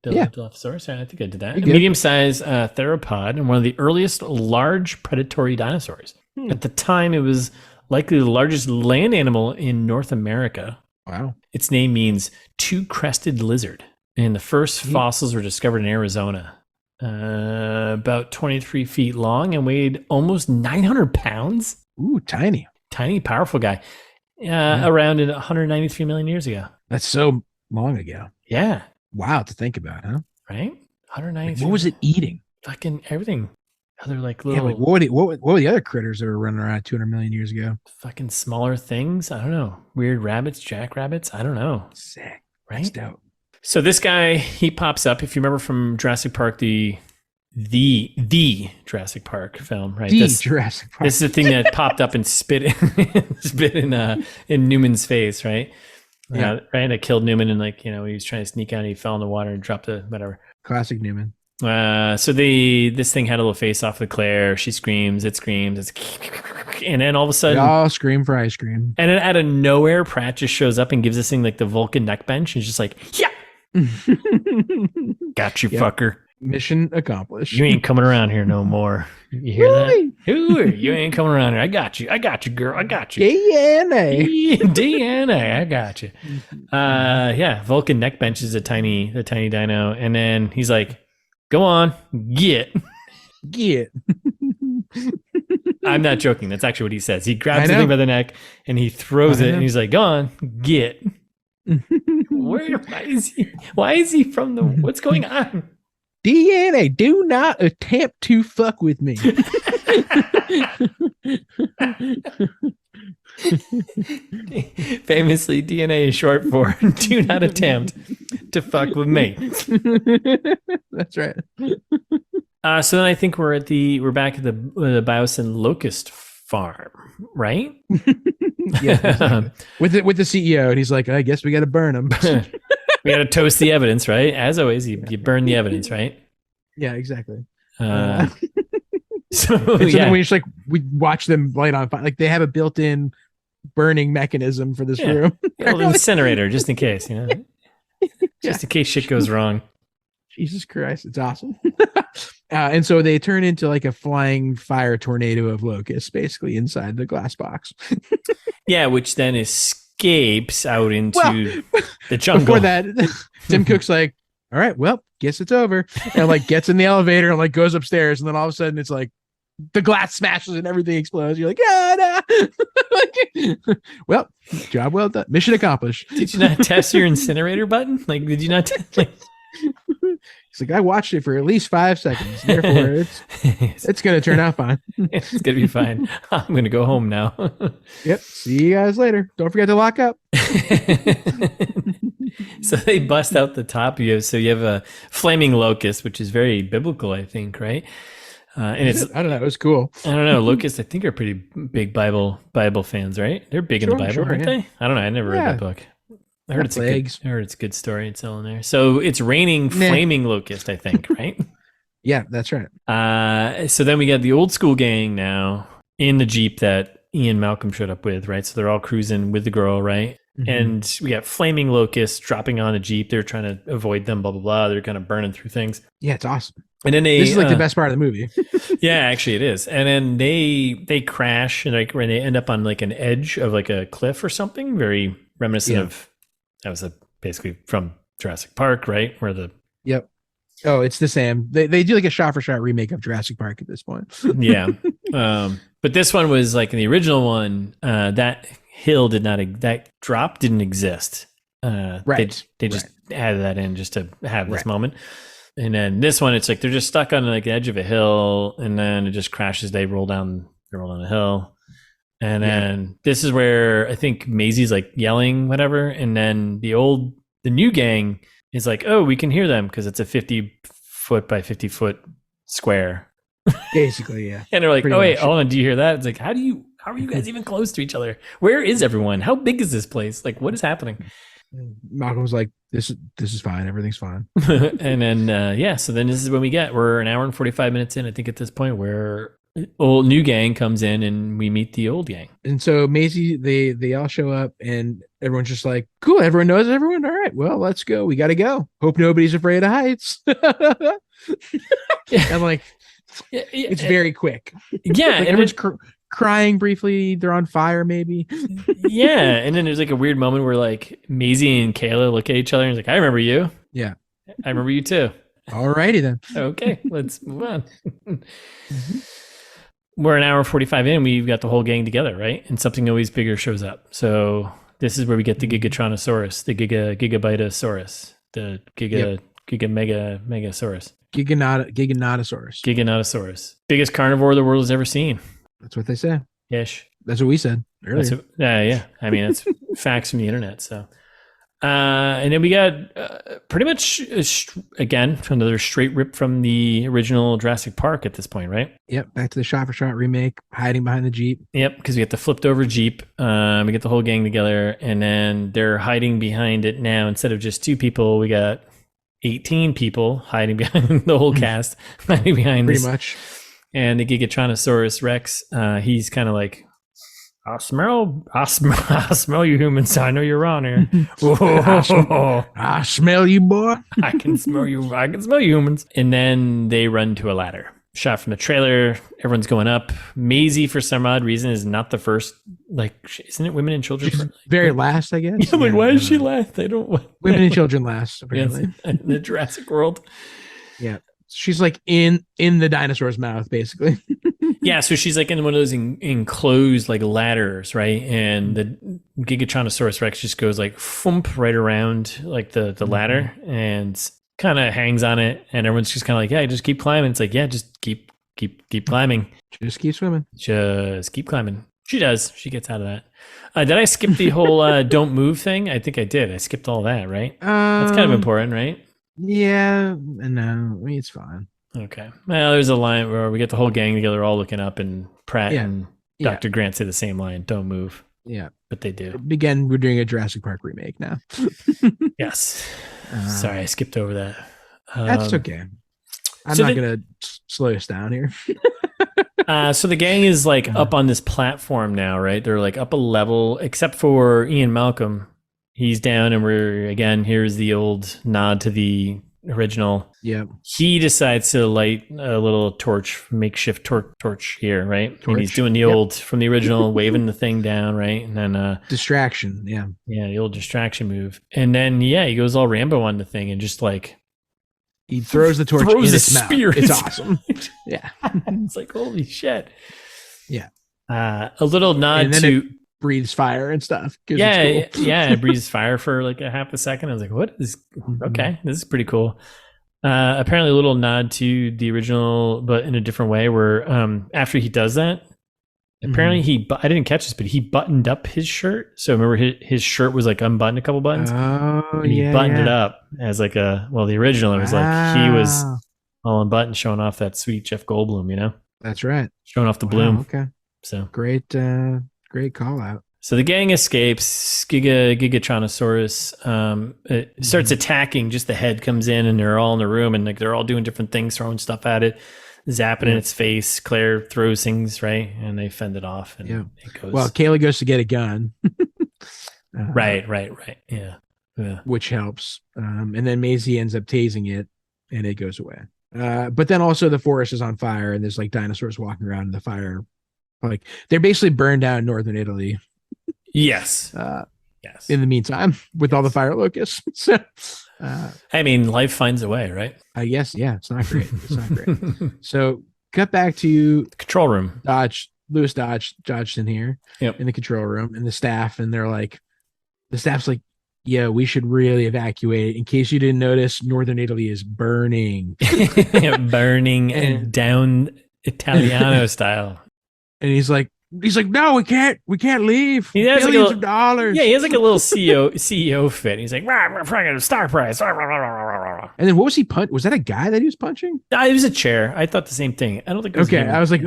Dilophosaurus. I think I did that. A medium-sized theropod and one of the earliest large predatory dinosaurs. At the time, it was likely the largest land animal in North America. Wow. Its name means two-crested lizard. And the first fossils were discovered in Arizona. About 23 feet long and weighed almost 900 pounds. Ooh, tiny. Tiny, powerful guy. Around 193 million years ago. That's so long ago. Yeah. Wow, to think about, huh? Right? 193. What was it eating? Fucking everything. Other like little. Yeah, what were the other critters that were running around 200 million years ago? Fucking smaller things. I don't know. Weird rabbits, jackrabbits. I don't know. Sick. Right? That's dope. So this guy, he pops up. If you remember from Jurassic Park, the Jurassic Park film, right? Jurassic Park. This is the thing that popped up and spit in Newman's face, right? Yeah. Right. It killed Newman, and he was trying to sneak out, and he fell in the water and dropped the whatever. Classic Newman. So this thing had a little face off of Claire. She screams, and then all of a sudden, they all scream for ice cream. And then out of nowhere, Pratt just shows up and gives this thing like the Vulcan neck bench, and he's just like, yeah. Got you, fucker. Mission accomplished. You ain't coming around here no more. You hear that? You ain't coming around here. I got you, girl. I got you. DNA. I got you. Vulcan neck bench is the tiny dino, and then he's like, "Go on, get." I'm not joking. That's actually what he says. He grabs the thing by the neck and he throws it, and he's like, "Go on, get." Why is he from the? What's going on? DNA, do not attempt to fuck with me. Famously, DNA is short for do not attempt to fuck with me. That's right. So then I think we're back at the Biosyn Locust farm, right? Yeah, exactly. with the CEO, and he's like, I guess we got to burn him. We got to toast the evidence, right? As always, you burn the evidence, right? Yeah, exactly. So we just we watch them light on fire. Like they have a built-in burning mechanism for this room. A little incinerator, just in case, just in case shit goes wrong. Jesus Christ, it's awesome. And so they turn into like a flying fire tornado of locusts, basically inside the glass box. Yeah, which then escapes out into the jungle. Before that, Tim Cook's like, all right, well, guess it's over. And like gets in the elevator and like goes upstairs. And then all of a sudden it's like the glass smashes and everything explodes. You're like, well, job well done. Mission accomplished. Did you not test your incinerator button? Like, did you not? He's like, I watched it for at least 5 seconds. Therefore, it's going to turn out fine. It's going to be fine. I'm going to go home now. Yep. See you guys later. Don't forget to lock up. So they bust out the top. You have a flaming locust, which is very biblical, I think, right? And it's, I don't know. It was cool. I don't know. Locusts, I think, are pretty big Bible fans, right? They're big in the Bible, aren't they? I don't know. I never read that book. I heard it's a good story. It's all in there. So it's raining flaming locust, I think, right? Yeah, that's right. So then we got the old school gang now in the Jeep that Ian Malcolm showed up with, right? So they're all cruising with the girl, right? Mm-hmm. And we got flaming locusts dropping on a Jeep. They're trying to avoid them, blah, blah, blah. They're kind of burning through things. Yeah, it's awesome. And then this is like the best part of the movie. Yeah, actually it is. And then they crash and like when they end up on like an edge of like a cliff or something, very reminiscent of that was basically from Jurassic Park, right? Where the Oh, it's the same. They do like a shot for shot remake of Jurassic Park at this point. Yeah. But this one was like in the original one, that hill that drop didn't exist. Right. They just added that in just to have this moment. And then this one, it's like they're just stuck on like the edge of a hill, and then it just crashes. They roll down the hill, and then this is where I think Maisie's like yelling whatever, and then the new gang is like, oh, we can hear them because it's a 50-foot by 50-foot square, basically, yeah. And they're like, oh wait, hold on, do you hear that? It's like, how are you guys even close to each other? Where is everyone? How big is this place? Like, what is happening? Malcolm's like, this is fine. Everything's fine. And then, so then this is when we're an hour and 45 minutes in, I think, at this point, where old new gang comes in and we meet the old gang. And so Maisie, they all show up and everyone's just like, cool. Everyone knows everyone. All right, well, let's go. We got to go. Hope nobody's afraid of heights. I'm like, it's very quick. Yeah. Like everyone's crying briefly. They're on fire, maybe. Yeah. And then there's like a weird moment where like Maisie and Kayla look at each other and it's like, I remember you. Yeah. I remember you too. Alrighty then. Okay, let's move on. Mm-hmm. We're an hour 45 in. We've got the whole gang together, right? And something always bigger shows up. So this is where we get the Gigatronosaurus, the Gigabitosaurus, the Giga Megasaurus. Giganotosaurus. Biggest carnivore the world has ever seen. That's what they say. Ish. That's what we said earlier. Yeah. I mean, that's facts from the internet. So, and then we got pretty much, again, another straight rip from the original Jurassic Park at this point, right? Yep. Back to the shot-for-shot remake, hiding behind the Jeep. Yep, because we get the flipped-over Jeep. We get the whole gang together, and then they're hiding behind it now. Instead of just 2 people, we got 18 people hiding behind the whole cast, hiding behind pretty this. Much. And the Gigatronosaurus Rex, he's kind of like, I smell you humans. I know you're around here. I smell you, boy. I can smell you humans. And then they run to a ladder. Shot from the trailer. Everyone's going up. Maisie, for some odd reason, is not the first. Like, isn't it women and children? She's very last, I guess. Yeah, like, why is she last? I don't. Women and children last, apparently. Yes, in the Jurassic World. Yeah. She's like in the dinosaur's mouth, basically. Yeah, so she's like in one of those enclosed like ladders, right? And the Gigatronosaurus Rex just goes like thump right around like the ladder and kind of hangs on it, and everyone's just kind of like, yeah, just keep climbing. It's like, yeah, just keep climbing. Just keep swimming. Just keep climbing. She does. She gets out of that. Did I skip the whole don't move thing? I think I did. I skipped all that, right? That's kind of important, right? Yeah, no, I mean, it's fine. Okay. Well, there's a line where we get the whole gang together, all looking up, and Pratt and Dr. Grant say the same line, don't move. Yeah. But they do. Again, we're doing a Jurassic Park remake now. Yes. Sorry, I skipped over that. That's okay. I'm not going to slow us down here. So the gang is like up on this platform now, right? They're like up a level, except for Ian Malcolm. He's down, and here's the old nod to the original. Yeah. He decides to light a little makeshift torch here, right? And he's doing the old from the original, waving the thing down, right? And then distraction, yeah, the old distraction move. And then he goes all Rambo on the thing and just like he throws the torch in his mouth. It's awesome. Yeah, it's like holy shit. Yeah, a little nod to. Breathes fire and stuff. Yeah, cool. It breathes fire for like a half a second. I was like, what is okay, this is pretty cool. Apparently a little nod to the original, but in a different way, where after he does that, apparently I didn't catch this, but he buttoned up his shirt. So remember his shirt was like unbuttoned a couple buttons. And he buttoned it up as like the original, it was like he was all unbuttoned, showing off that sweet Jeff Goldblum, you know? That's right. Showing off the bloom. Okay. So great call out. So the gang escapes. Gigatronosaurus it starts attacking. Just the head comes in, and they're all in the room, and like they're all doing different things, throwing stuff at it, zapping in its face. Claire throws things, right, and they fend it off. And it goes. Well, Kayla goes to get a gun. Right. Yeah. Which helps. And then Maisie ends up tasing it, and it goes away. But then also the forest is on fire, and there's like dinosaurs walking around in the fire. Like they're basically burned down in northern Italy. Yes. Yes. In the meantime, with all the fire locusts. So, I mean, life finds a way, right? I guess. Yeah. It's not great. So cut back to the control room. Lewis Dodgson here in the control room, and the staff's like, yeah, we should really evacuate. In case you didn't notice, northern Italy is burning. Burning and down Italiano style. And he's like, no, we can't leave. He has billions of dollars. Yeah, he has like a little CEO fit. He's like, we're stock price. And then what was he punch? Was that a guy that he was punching? It was a chair. I thought the same thing. I don't think it was him. I was like,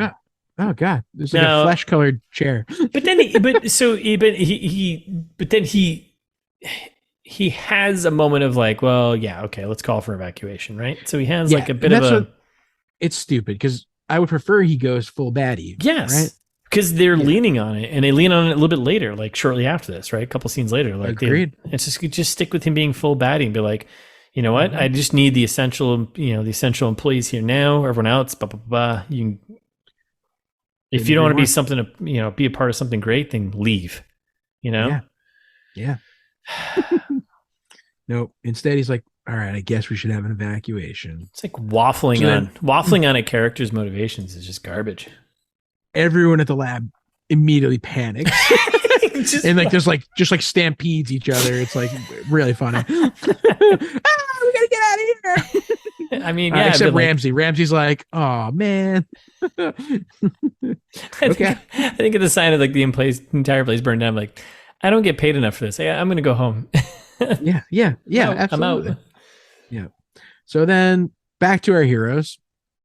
oh god, there's like a flesh colored chair. But then he has a moment of like, well, yeah, okay, let's call for evacuation, right? So he has like a bit of a. It's stupid because I would prefer he goes full baddie. Yes. Right? Because they're leaning on it, and they lean on it a little bit later, like shortly after this, right? A couple scenes later. Like agreed. It's just stick with him being full baddie and be like, you know what? I just need the essential employees here now. Everyone else, blah, blah, blah. If you don't want to be something to, be a part of something great, then leave, Yeah. No, instead he's like, all right, I guess we should have an evacuation. It's like waffling on a character's motivations is just garbage. Everyone at the lab immediately panics. And like there's like just like stampedes each other. It's like really funny. We gotta get out of here. I mean, except Ramsey. Ramsey's like, oh man. Okay. I think at the sign of like the entire place burned down, like, I don't get paid enough for this. I'm gonna go home. Yeah, absolutely. I'm out. Yeah. So then back to our heroes.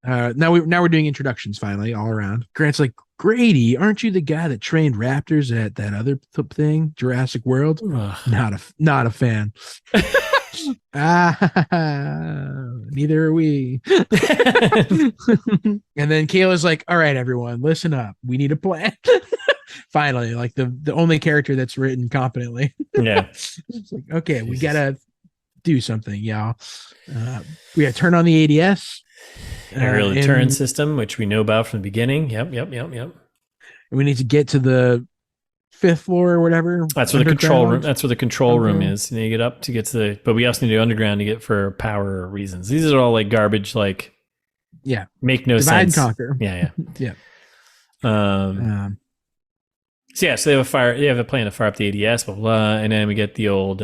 Now we're doing introductions finally all around. Grant's like, Grady, aren't you the guy that trained raptors at that other thing, Jurassic World? Not a fan. Neither are we. And then Kayla's like, all right, everyone, listen up. We need a plan. Finally, like the only character that's written competently. Yeah. It's like, okay, we gotta do something, y'all. We gotta turn on the ADS. Aerial deterrent system, which we know about from the beginning. Yep. And we need to get to the 5th floor or whatever. That's where the control room. That's where the control room is. And you get up to get to the. But we also need to underground to get for power reasons. These are all like garbage. Like, make no sense. Divide and conquer. Yeah. So they have a fire. They have a plan to fire up the ADS, blah blah, and then we get the old.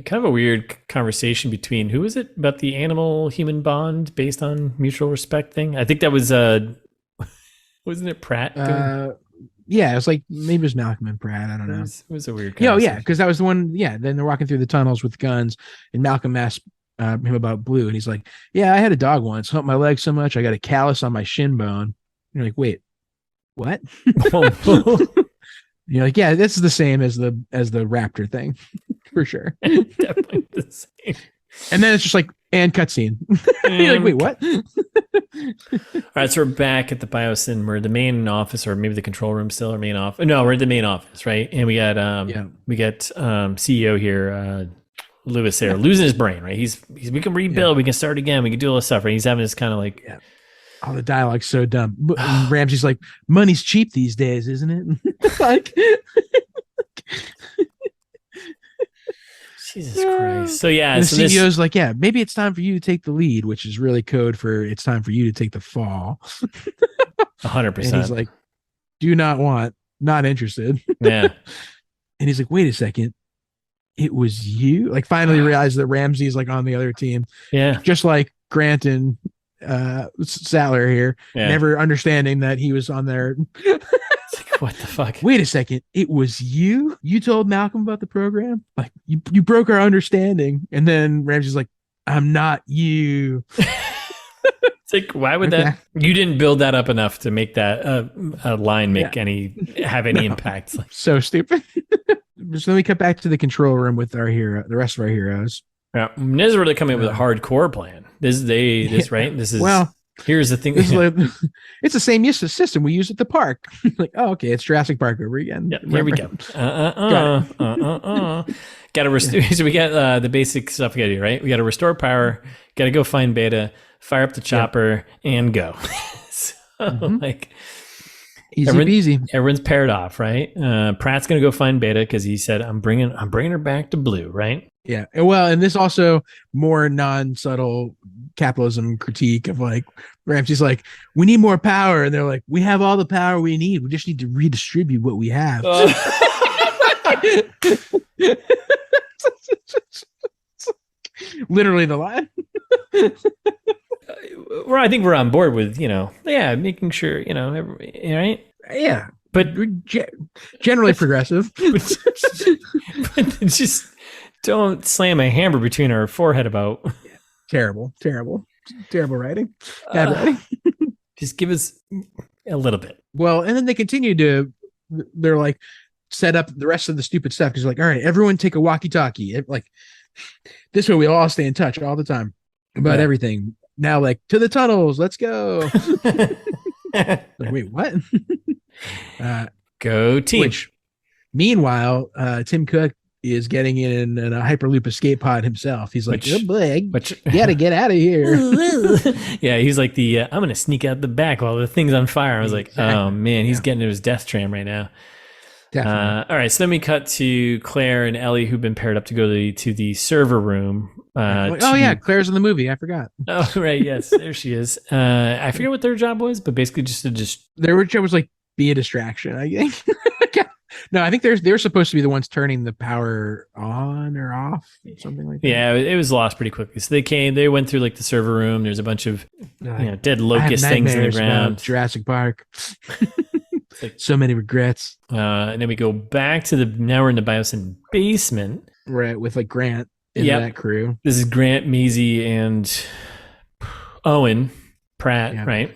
Kind of a weird conversation between who was it about the animal-human bond based on mutual respect thing? I think that was wasn't it Pratt? Yeah, it was like maybe it was Malcolm and Pratt. I don't know. It was a weird conversation. Yeah, because that was the one. Yeah, then they're walking through the tunnels with guns, and Malcolm asked him about Blue, and he's like, "Yeah, I had a dog once. Humped my leg so much I got a callus on my shin bone." And you're like, "Wait, what?" You're like, "Yeah, this is the same as the raptor thing." For sure. Definitely the same. And then it's just like, and cutscene. You're like, wait, what? All right, so we're back at the Biosyn. We're the main office, or maybe the control room still, or main office. No, we're at the main office, right? And we got CEO here, Lewis there, losing his brain, right? He's we can rebuild, we can start again, we can do all this stuff, right? He's having this kind of like, all the dialogue's so dumb. Ramsey's like, money's cheap these days, isn't it? Like, Jesus Christ. So yeah, and the CEO's like, yeah, maybe it's time for you to take the lead, which is really code for it's time for you to take the fall. 100%. And he's like, do not want, not interested. Yeah. And he's like, wait a second. It was you? Like, finally realized that Ramsey's like on the other team. Yeah. Just like Grant and Sattler here, never understanding that he was on there. What the fuck? Wait a second. It was you? You told Malcolm about the program? Like, you broke our understanding. And then Ramsey's like, I'm not you. It's like, why would that? You didn't build that up enough to make that a line have any impact. Like, so stupid. So then we cut back to the control room with our hero, the rest of our heroes. Yeah, this is where they're coming up with a hardcore plan. Right? This is here's the thing. It's the same system we use at the park. Like, oh, okay, it's Jurassic Park over again. Yeah, here we go. Got to restore. So we got the basic stuff we got to do, right? We got to restore power. Got to go find Beta, fire up the chopper, and go. So like, easy peasy. Everyone's paired off, right? Pratt's gonna go find Beta because he said, "I'm bringing her back to blue," right? Yeah. Well, and this also more non-subtle capitalism critique of like Ramsey's like, we need more power, and they're like, we have all the power we need. We just need to redistribute what we have. Literally the line. Well, I think we're on board with making sure right? Yeah, but generally progressive. but just don't slam a hammer between our forehead about. Terrible writing. Bad writing. Just give us a little bit. Well, and then they continue to. They're like set up the rest of the stupid stuff because like, all right, everyone take a walkie-talkie. Like this way, we all stay in touch all the time about everything. Now, like, to the tunnels, let's go. Like, wait, what? Go team. Which, meanwhile, Tim Cook is getting in a Hyperloop escape pod himself. He's like, oh boy, you gotta get out of here. Yeah, he's like I'm gonna sneak out the back while the thing's on fire. I was like, oh man, he's getting to his death tram right now. All right, so then we cut to Claire and Ellie, who've been paired up to go to the server room. Claire's in the movie. I forgot. Oh, right, yes, there she is. I forget what their job was, but basically their job was like be a distraction, I think. No, I think they're supposed to be the ones turning the power on or off, something like that. Yeah, it was lost pretty quickly. So they went through like the server room. There's a bunch of dead locust things in the ground. Jurassic Park. Like, so many regrets. And then we go back to now we're in the Biosyn basement. Right, with like Grant in that crew. This is Grant, Maisie, and Owen Pratt, right?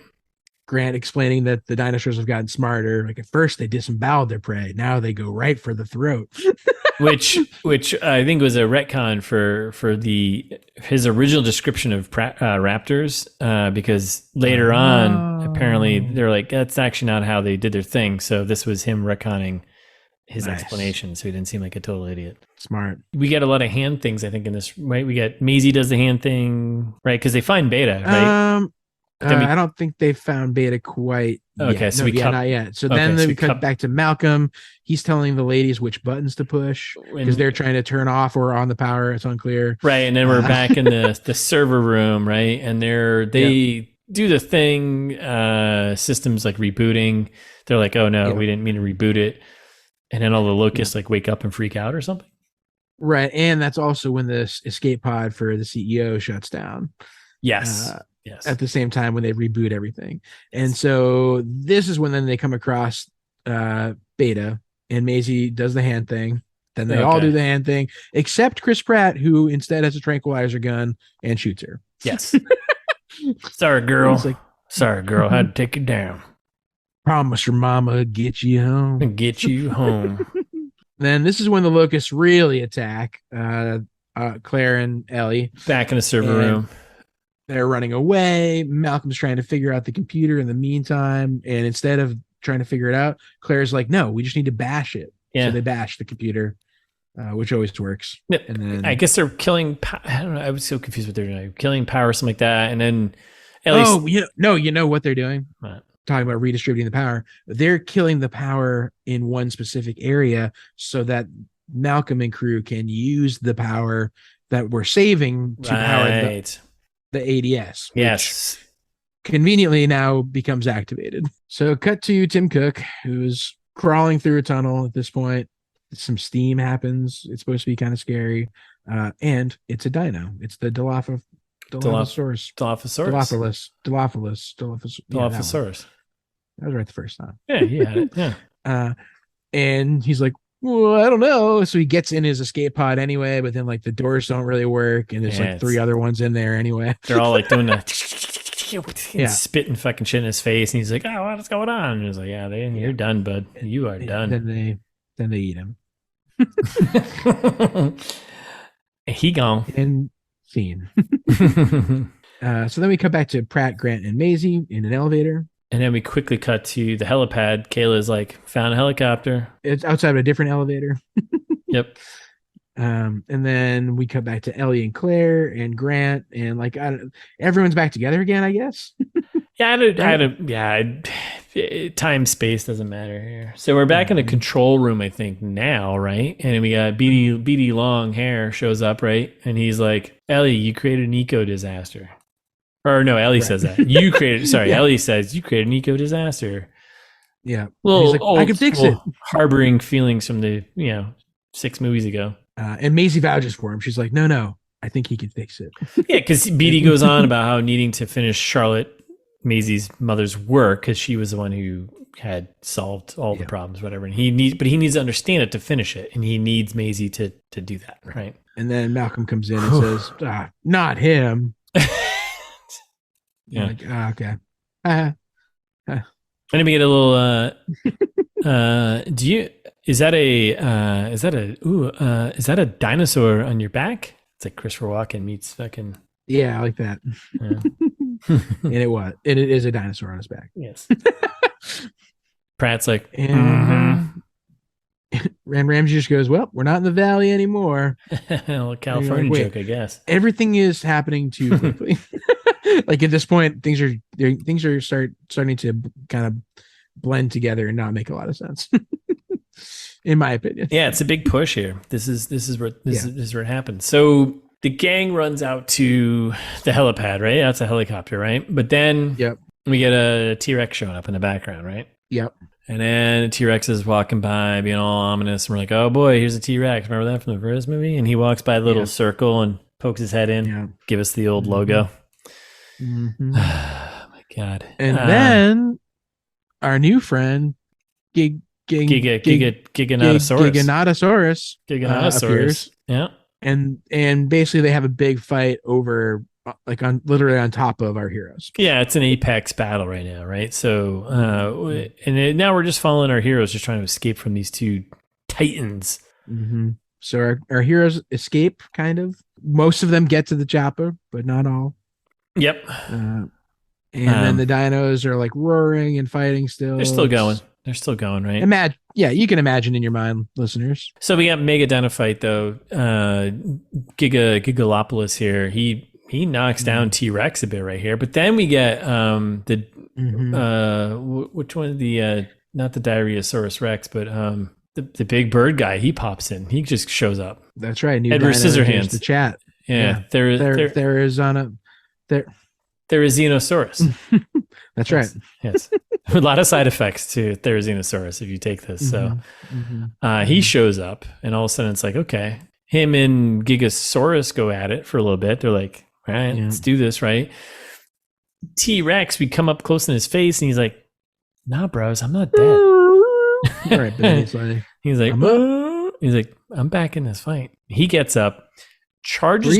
Grant explaining that the dinosaurs have gotten smarter. Like at first they disemboweled their prey. Now they go right for the throat. which I think was a retcon for his original description of raptors, because later on apparently they're like, that's actually not how they did their thing. So this was him retconning his explanation, so he didn't seem like a total idiot. Smart. We get a lot of hand things, I think, in this, right? We got Maisie does the hand thing, right? Because they find Beta, right? I don't think they found Beta quite yet. Okay, so not yet. So then we cut back to Malcolm. He's telling the ladies which buttons to push because they're trying to turn off or on the power. It's unclear. Right, and then we're back in the server room, right? And they do the thing, systems like rebooting. They're like, oh no, we didn't mean to reboot it. And then all the locusts like wake up and freak out or something. Right, and that's also when this escape pod for the CEO shuts down. Yes. Yes. At the same time when they reboot everything. And so this is when then they come across Beta, and Maisie does the hand thing. Then they all do the hand thing, except Chris Pratt, who instead has a tranquilizer gun and shoots her. Yes. Sorry, girl. Sorry, girl. Had to take you down. Promise your mama get you home. Get you home. Then this is when the locusts really attack. Claire and Ellie back in the server room. They're running away. Malcolm's trying to figure out the computer in the meantime, and instead of trying to figure it out, Claire's like, "No, we just need to bash it." Yeah. So they bash the computer, which always works. Yeah. And then I guess they're killing. I don't know. I was so confused what they're doing. Killing power, something like that, and then you know what they're doing. What? Talking about redistributing the power. They're killing the power in one specific area so that Malcolm and crew can use the power that we're saving to power the ADS. Yes. Conveniently now becomes activated. So cut to Tim Cook, who's crawling through a tunnel at this point. Some steam happens. It's supposed to be kind of scary. And it's a dino. It's the Dilophosaurus. Dilophosaurus. That was right the first time. Yeah. And he's like, well, I don't know. So he gets in his escape pod anyway, but then like the doors don't really work, and there's like 3 other ones in there anyway. They're all like doing that, spitting fucking shit in his face, and he's like, "Oh, what's going on?" And he's like, "Yeah, you're done, bud. You are done." Then they eat him. He gone and scene. So then we come back to Pratt, Grant, and Maisie in an elevator. And then we quickly cut to the helipad. Kayla's like, found a helicopter. It's outside of a different elevator. Yep. And then we come back to Ellie and Claire and Grant, and like everyone's back together again, I guess. Time, space doesn't matter here. So we're back in the control room, I think, now, right? And we got BD long hair shows up, right? And he's like, Ellie, you created an eco disaster. Or no, Ellie says that. You created, sorry, Ellie says, you created an eco disaster. Yeah. Well, like, I can fix it. Harboring feelings from the, 6 movies ago. And Maisie vouches for him. She's like, no, I think he can fix it. Yeah, because BD goes on about how needing to finish Charlotte, Maisie's mother's work, because she was the one who had solved all the problems, whatever. And he needs to understand it to finish it. And he needs Maisie to do that, right? And then Malcolm comes in and says, not him. Yeah. Like, okay. Let me get a little. Is that a dinosaur on your back? It's like Christopher Walken meets fucking. Yeah, I like that. Yeah. And it is a dinosaur on his back. Yes. Pratt's like, and Ramsey just goes, well, we're not in the valley anymore. A little California joke, I guess. Everything is happening too quickly. Like at this point, things are starting to kind of blend together and not make a lot of sense, in my opinion. Yeah, it's a big push here. This is where it happens. So the gang runs out to the helipad, right? That's a helicopter, right? But then we get a T-Rex showing up in the background, right? Yep. And then the T-Rex is walking by, being all ominous, and we're like, "Oh boy, here's a T-Rex." Remember that from the first movie? And he walks by a little circle and pokes his head in, give us the old logo. Mm-hmm. Oh my god! And then our new friend, Giganotosaurus appears. Yeah, and basically they have a big fight over, literally on top of our heroes. Yeah, it's an apex battle right now, right? So, now we're just following our heroes, just trying to escape from these 2 titans. Mm-hmm. So our heroes escape, kind of. Most of them get to the chopper, but not all. Yep. And then the dinos are like roaring and fighting still. They're still going, right? You can imagine in your mind, listeners. So we got mega dino fight though. Gigalopolis here. He knocks down T-Rex a bit right here, but then we get which one? The not the Diarrheosaurus Rex, but the big bird guy. He pops in. He just shows up. That's right. Edward Scissorhands. The chat. Yeah. There is Therizinosaurus. That's right. Yes. A lot of side effects to Therizinosaurus if you take this. So he shows up, and all of a sudden it's like, okay. Him and Gigasaurus go at it for a little bit. They're like, all right, let's do this, right? T-Rex, we come up close in his face, and he's like, nah, bros, I'm not dead. Right, but he's like, I'm back in this fight. He gets up, charges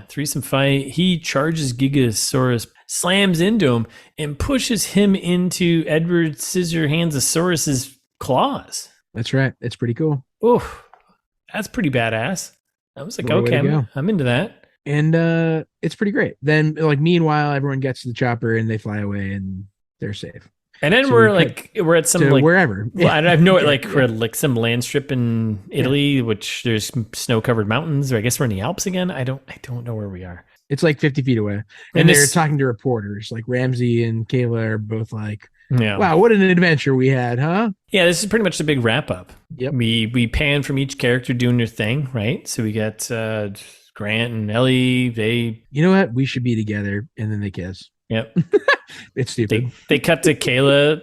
threesome fight. He charges Gigasaurus, slams into him, and pushes him into Edward Scissorhandsaurus's claws. That's right. It's pretty cool. Oof, that's pretty badass. I was like, okay, I'm into that. And it's pretty great. Then, like, meanwhile, everyone gets to the chopper and they fly away and they're safe. And then we're at some like wherever. I don't know, we're like some land strip in Italy, which there's snow covered mountains. Or I guess we're in the Alps again. I don't know where we are. It's like 50 feet away, and they're talking to reporters. Like Ramsey and Kayla are both like, "Wow, what an adventure we had, huh?" Yeah, this is pretty much the big wrap up. Yep. We pan from each character doing their thing, right? So we got Grant and Ellie. They, you know what? We should be together, and then they kiss. Yep. It's stupid. They cut to Kayla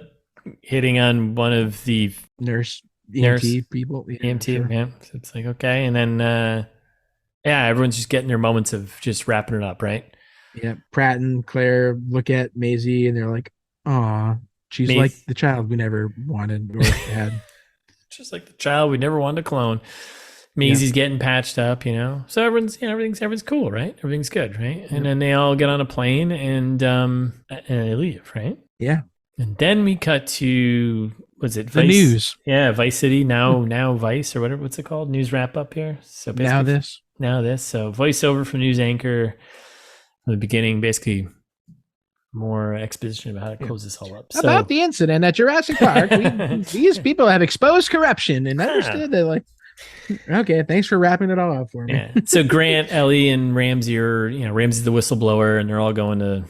hitting on one of the nurse EMT people. EMT, sure. Yeah. So it's like, okay. And then, everyone's just getting their moments of just wrapping it up, right? Yeah. Pratt and Claire look at Maisie and they're like, aw, she's like the child we never wanted or had. Just like the child we never wanted to clone. Maisie's getting patched up, So everything's cool, right? Everything's good, right? And then they all get on a plane and they leave, right? Yeah. And then we cut to Vice? The news? Yeah, Vice City now Vice or whatever. What's it called? News wrap up here. So now this. So voiceover from news anchor from the beginning, basically more exposition about how to close this all up. About the incident at Jurassic Park, these people have exposed corruption and understood that, like. Okay, thanks for wrapping it all up for me. Yeah. So Grant, Ellie, and Ramsey are, Ramsey's the whistleblower, and they're all going to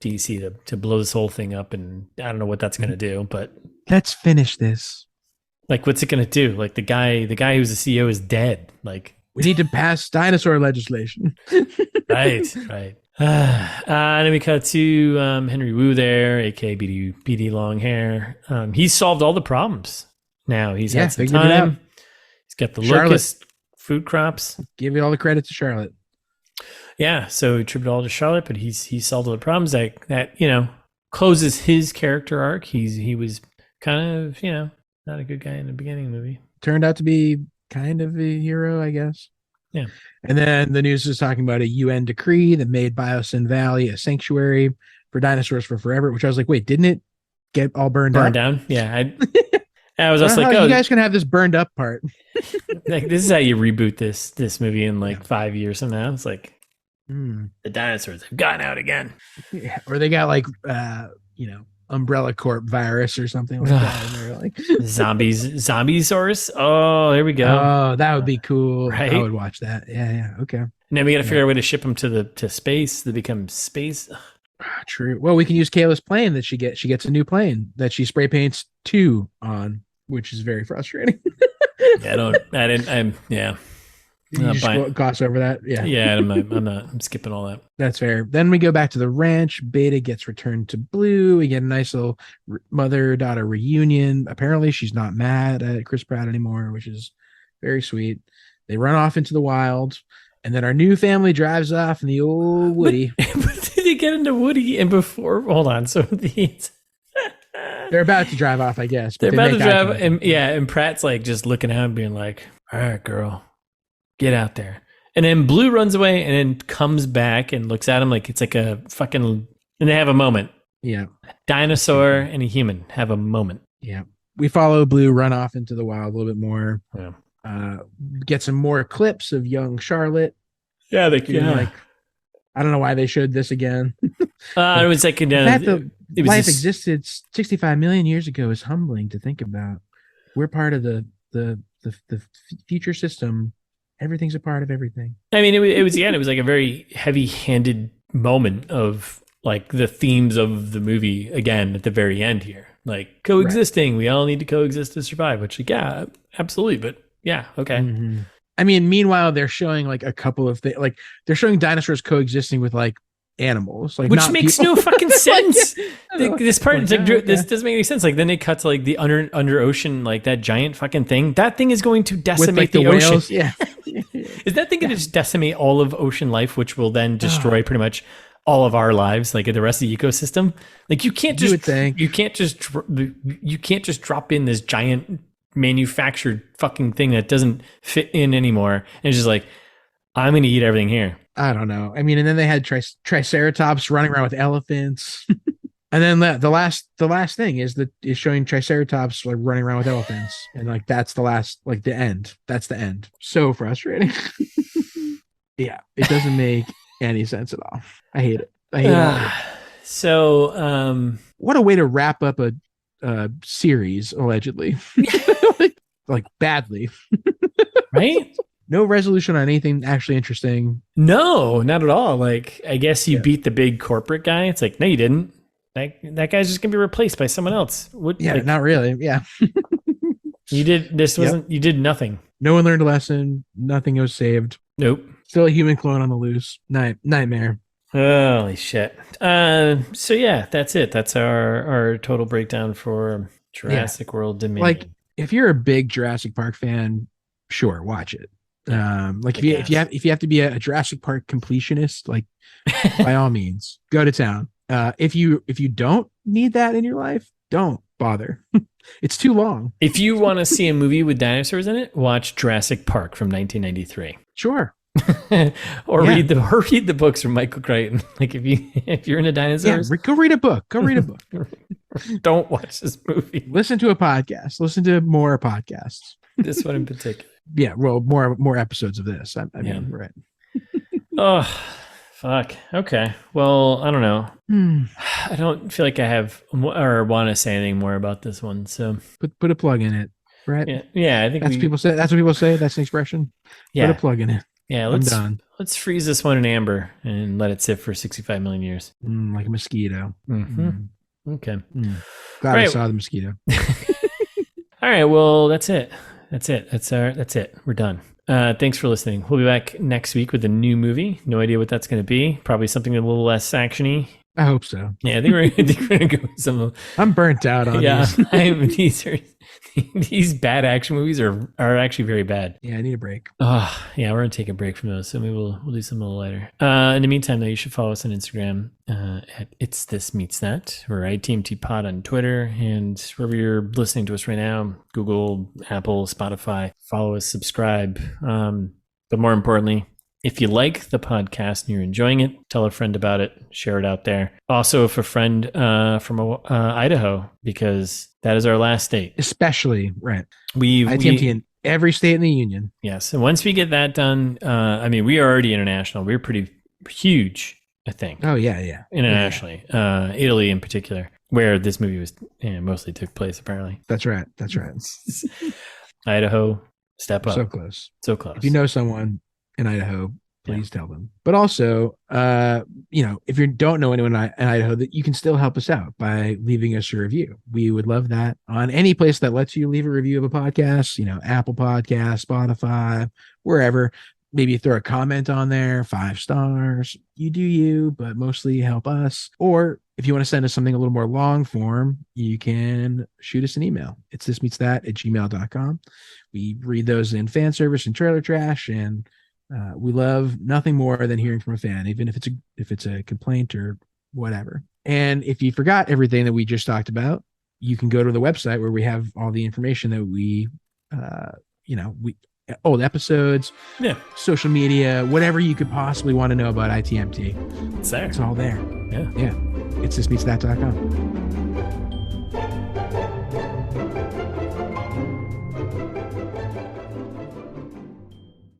DC to blow this whole thing up, and I don't know what that's going to do, but let's finish this. Like, what's it going to do? Like the guy who's the CEO is dead. Like, we need to pass dinosaur legislation. Right. And then we cut to Henry Wu there, aka BD long hair. He's solved all the problems. Now he's had some time. He's got the locust food crops. Give you all the credit to Charlotte. Yeah, so we attribute all to Charlotte, but he's solved all the problems that closes his character arc. He was kind of not a good guy in the beginning of the movie. Turned out to be kind of a hero, I guess. Yeah. And then the news is talking about a UN decree that made Biosyn Valley a sanctuary for dinosaurs for forever, which I was like, wait, didn't it get all burned down? Yeah. I was just like, you guys can have this burned up part. Like, this is how you reboot this movie in 5 years from now. It's like the dinosaurs have gotten out again. Yeah. Or they got like Umbrella Corp virus or something like that. And they're like Zombiesaurus. Oh, there we go. Oh, that would be cool. Right? I would watch that. Yeah. Okay. And then we got to figure out a way to ship them to space. They become space. True. Well, we can use Kayla's plane that she gets. She gets a new plane that she spray paints 2 on, which is very frustrating. You just gloss over that. Yeah. I'm skipping all that. That's fair. Then we go back to the ranch. Beta gets returned to Blue. We get a nice little mother-daughter reunion. Apparently she's not mad at Chris Pratt anymore, which is very sweet. They run off into the wild, and then our new family drives off in the old Woody. But did you get into Woody? And before, hold on. So they're about to drive off, I guess. They're about to drive, and Pratt's like just looking out and being like, "All right, girl, get out there." And then Blue runs away and then comes back and looks at him like it's like a fucking. And they have a moment. Yeah, a dinosaur and a human have a moment. Yeah, we follow Blue run off into the wild a little bit more. Yeah. Get some more clips of young Charlotte. Yeah, I don't know why they showed this again. It was like life existed 65 million years ago is humbling to think about. We're part of the future system. Everything's a part of everything. I mean, it was like a very heavy-handed moment of like the themes of the movie again at the very end here, like coexisting. Right. We all need to coexist to survive. Which, yeah, absolutely. But yeah, okay. Mm-hmm. I mean, meanwhile, they're showing like a couple of things. Like they're showing dinosaurs coexisting with like animals, like which makes no fucking sense. This part, this doesn't make any sense. Like then they cut to like the under ocean, like that giant fucking thing. That thing is going to decimate the ocean. Whales. Yeah, is that thing going to just decimate all of ocean life, which will then destroy pretty much all of our lives, like the rest of the ecosystem? Like you can't just drop in this giant manufactured fucking thing that doesn't fit in anymore, and it's just like, I'm going to eat everything here. I don't know. I mean, and then they had Triceratops running around with elephants, and then the last thing is showing Triceratops like running around with elephants, and like that's the last, like the end. That's the end. So frustrating. Yeah, it doesn't make any sense at all. I hate it. I hate it. So, what a way to wrap up a series, allegedly. like badly. Right? No resolution on anything actually interesting. No, not at all. Like, I guess you beat the big corporate guy. It's like, no, you didn't. That guy's just gonna be replaced by someone else. What? Yeah, like, not really. Yeah. You did. This wasn't. You did nothing. No one learned a lesson. Nothing was saved. Nope. Still a human clone on the loose. Nightmare. Holy shit. So yeah, that's it. That's our total breakdown for Jurassic World Dominion. Like, if you're a big Jurassic Park fan, sure, watch it. Like if you have to be a Jurassic Park completionist, like by all means, go to town. If you don't need that in your life, don't bother. It's too long. If you want to see a movie with dinosaurs in it, watch Jurassic Park from 1993. Sure. Or read the books from Michael Crichton. Like if you're into dinosaurs, go read a book. Go read a book. Don't watch this movie. Listen to a podcast. Listen to more podcasts. This one in particular. Yeah, well, more episodes of this. I mean, right. Oh, fuck. Okay. Well, I don't know. I don't feel like I have or want to say anything more about this one. So put a plug in it, right? Yeah. I think that's what people say. That's what people say. That's an expression. Yeah. Put a plug in it. Yeah. Let's freeze this one in amber and let it sit for 65 million years. Like a mosquito. Mm-hmm. Okay. Glad I saw the mosquito. All right. Well, that's it. That's it. We're done. Thanks for listening. We'll be back next week with a new movie. No idea what that's going to be. Probably something a little less actiony. I hope so. Yeah, I think we're going to go with some. I'm burnt out on these. These bad action movies are actually very bad. Yeah, I need a break. Oh, yeah, we're going to take a break from those. So maybe we'll do something a little later. In the meantime, though, you should follow us on Instagram at It's This Meets That, or ITMT Pod on Twitter, and wherever you're listening to us right now, Google, Apple, Spotify, follow us, subscribe. But more importantly, if you like the podcast and you're enjoying it, tell a friend about it, share it out there. Also, if a friend from Idaho, because that is our last state. Especially, right. ITMT in every state in the union. Yes. And once we get that done, I mean, we are already international. We're pretty huge, I think. Oh, yeah. Internationally. Yeah. Italy in particular, where this movie was mostly took place, apparently. That's right. Idaho, step up. So close. If you know someone in Idaho, please tell them. But also, if you don't know anyone in Idaho, that you can still help us out by leaving us a review. We would love that on any place that lets you leave a review of a podcast, Apple Podcasts, Spotify, wherever. Maybe throw a comment on there, 5 stars. You do you, but mostly help us. Or if you want to send us something a little more long form, you can shoot us an email. It's thismeetsThat@gmail.com. We read those in fan service and trailer trash, and we love nothing more than hearing from a fan, even if it's a complaint or whatever. And if you forgot everything that we just talked about, you can go to the website where we have all the information that we old episodes, social media, whatever you could possibly want to know about ITMT. It's there. It's all there. Yeah. It's thismeetsthat.com.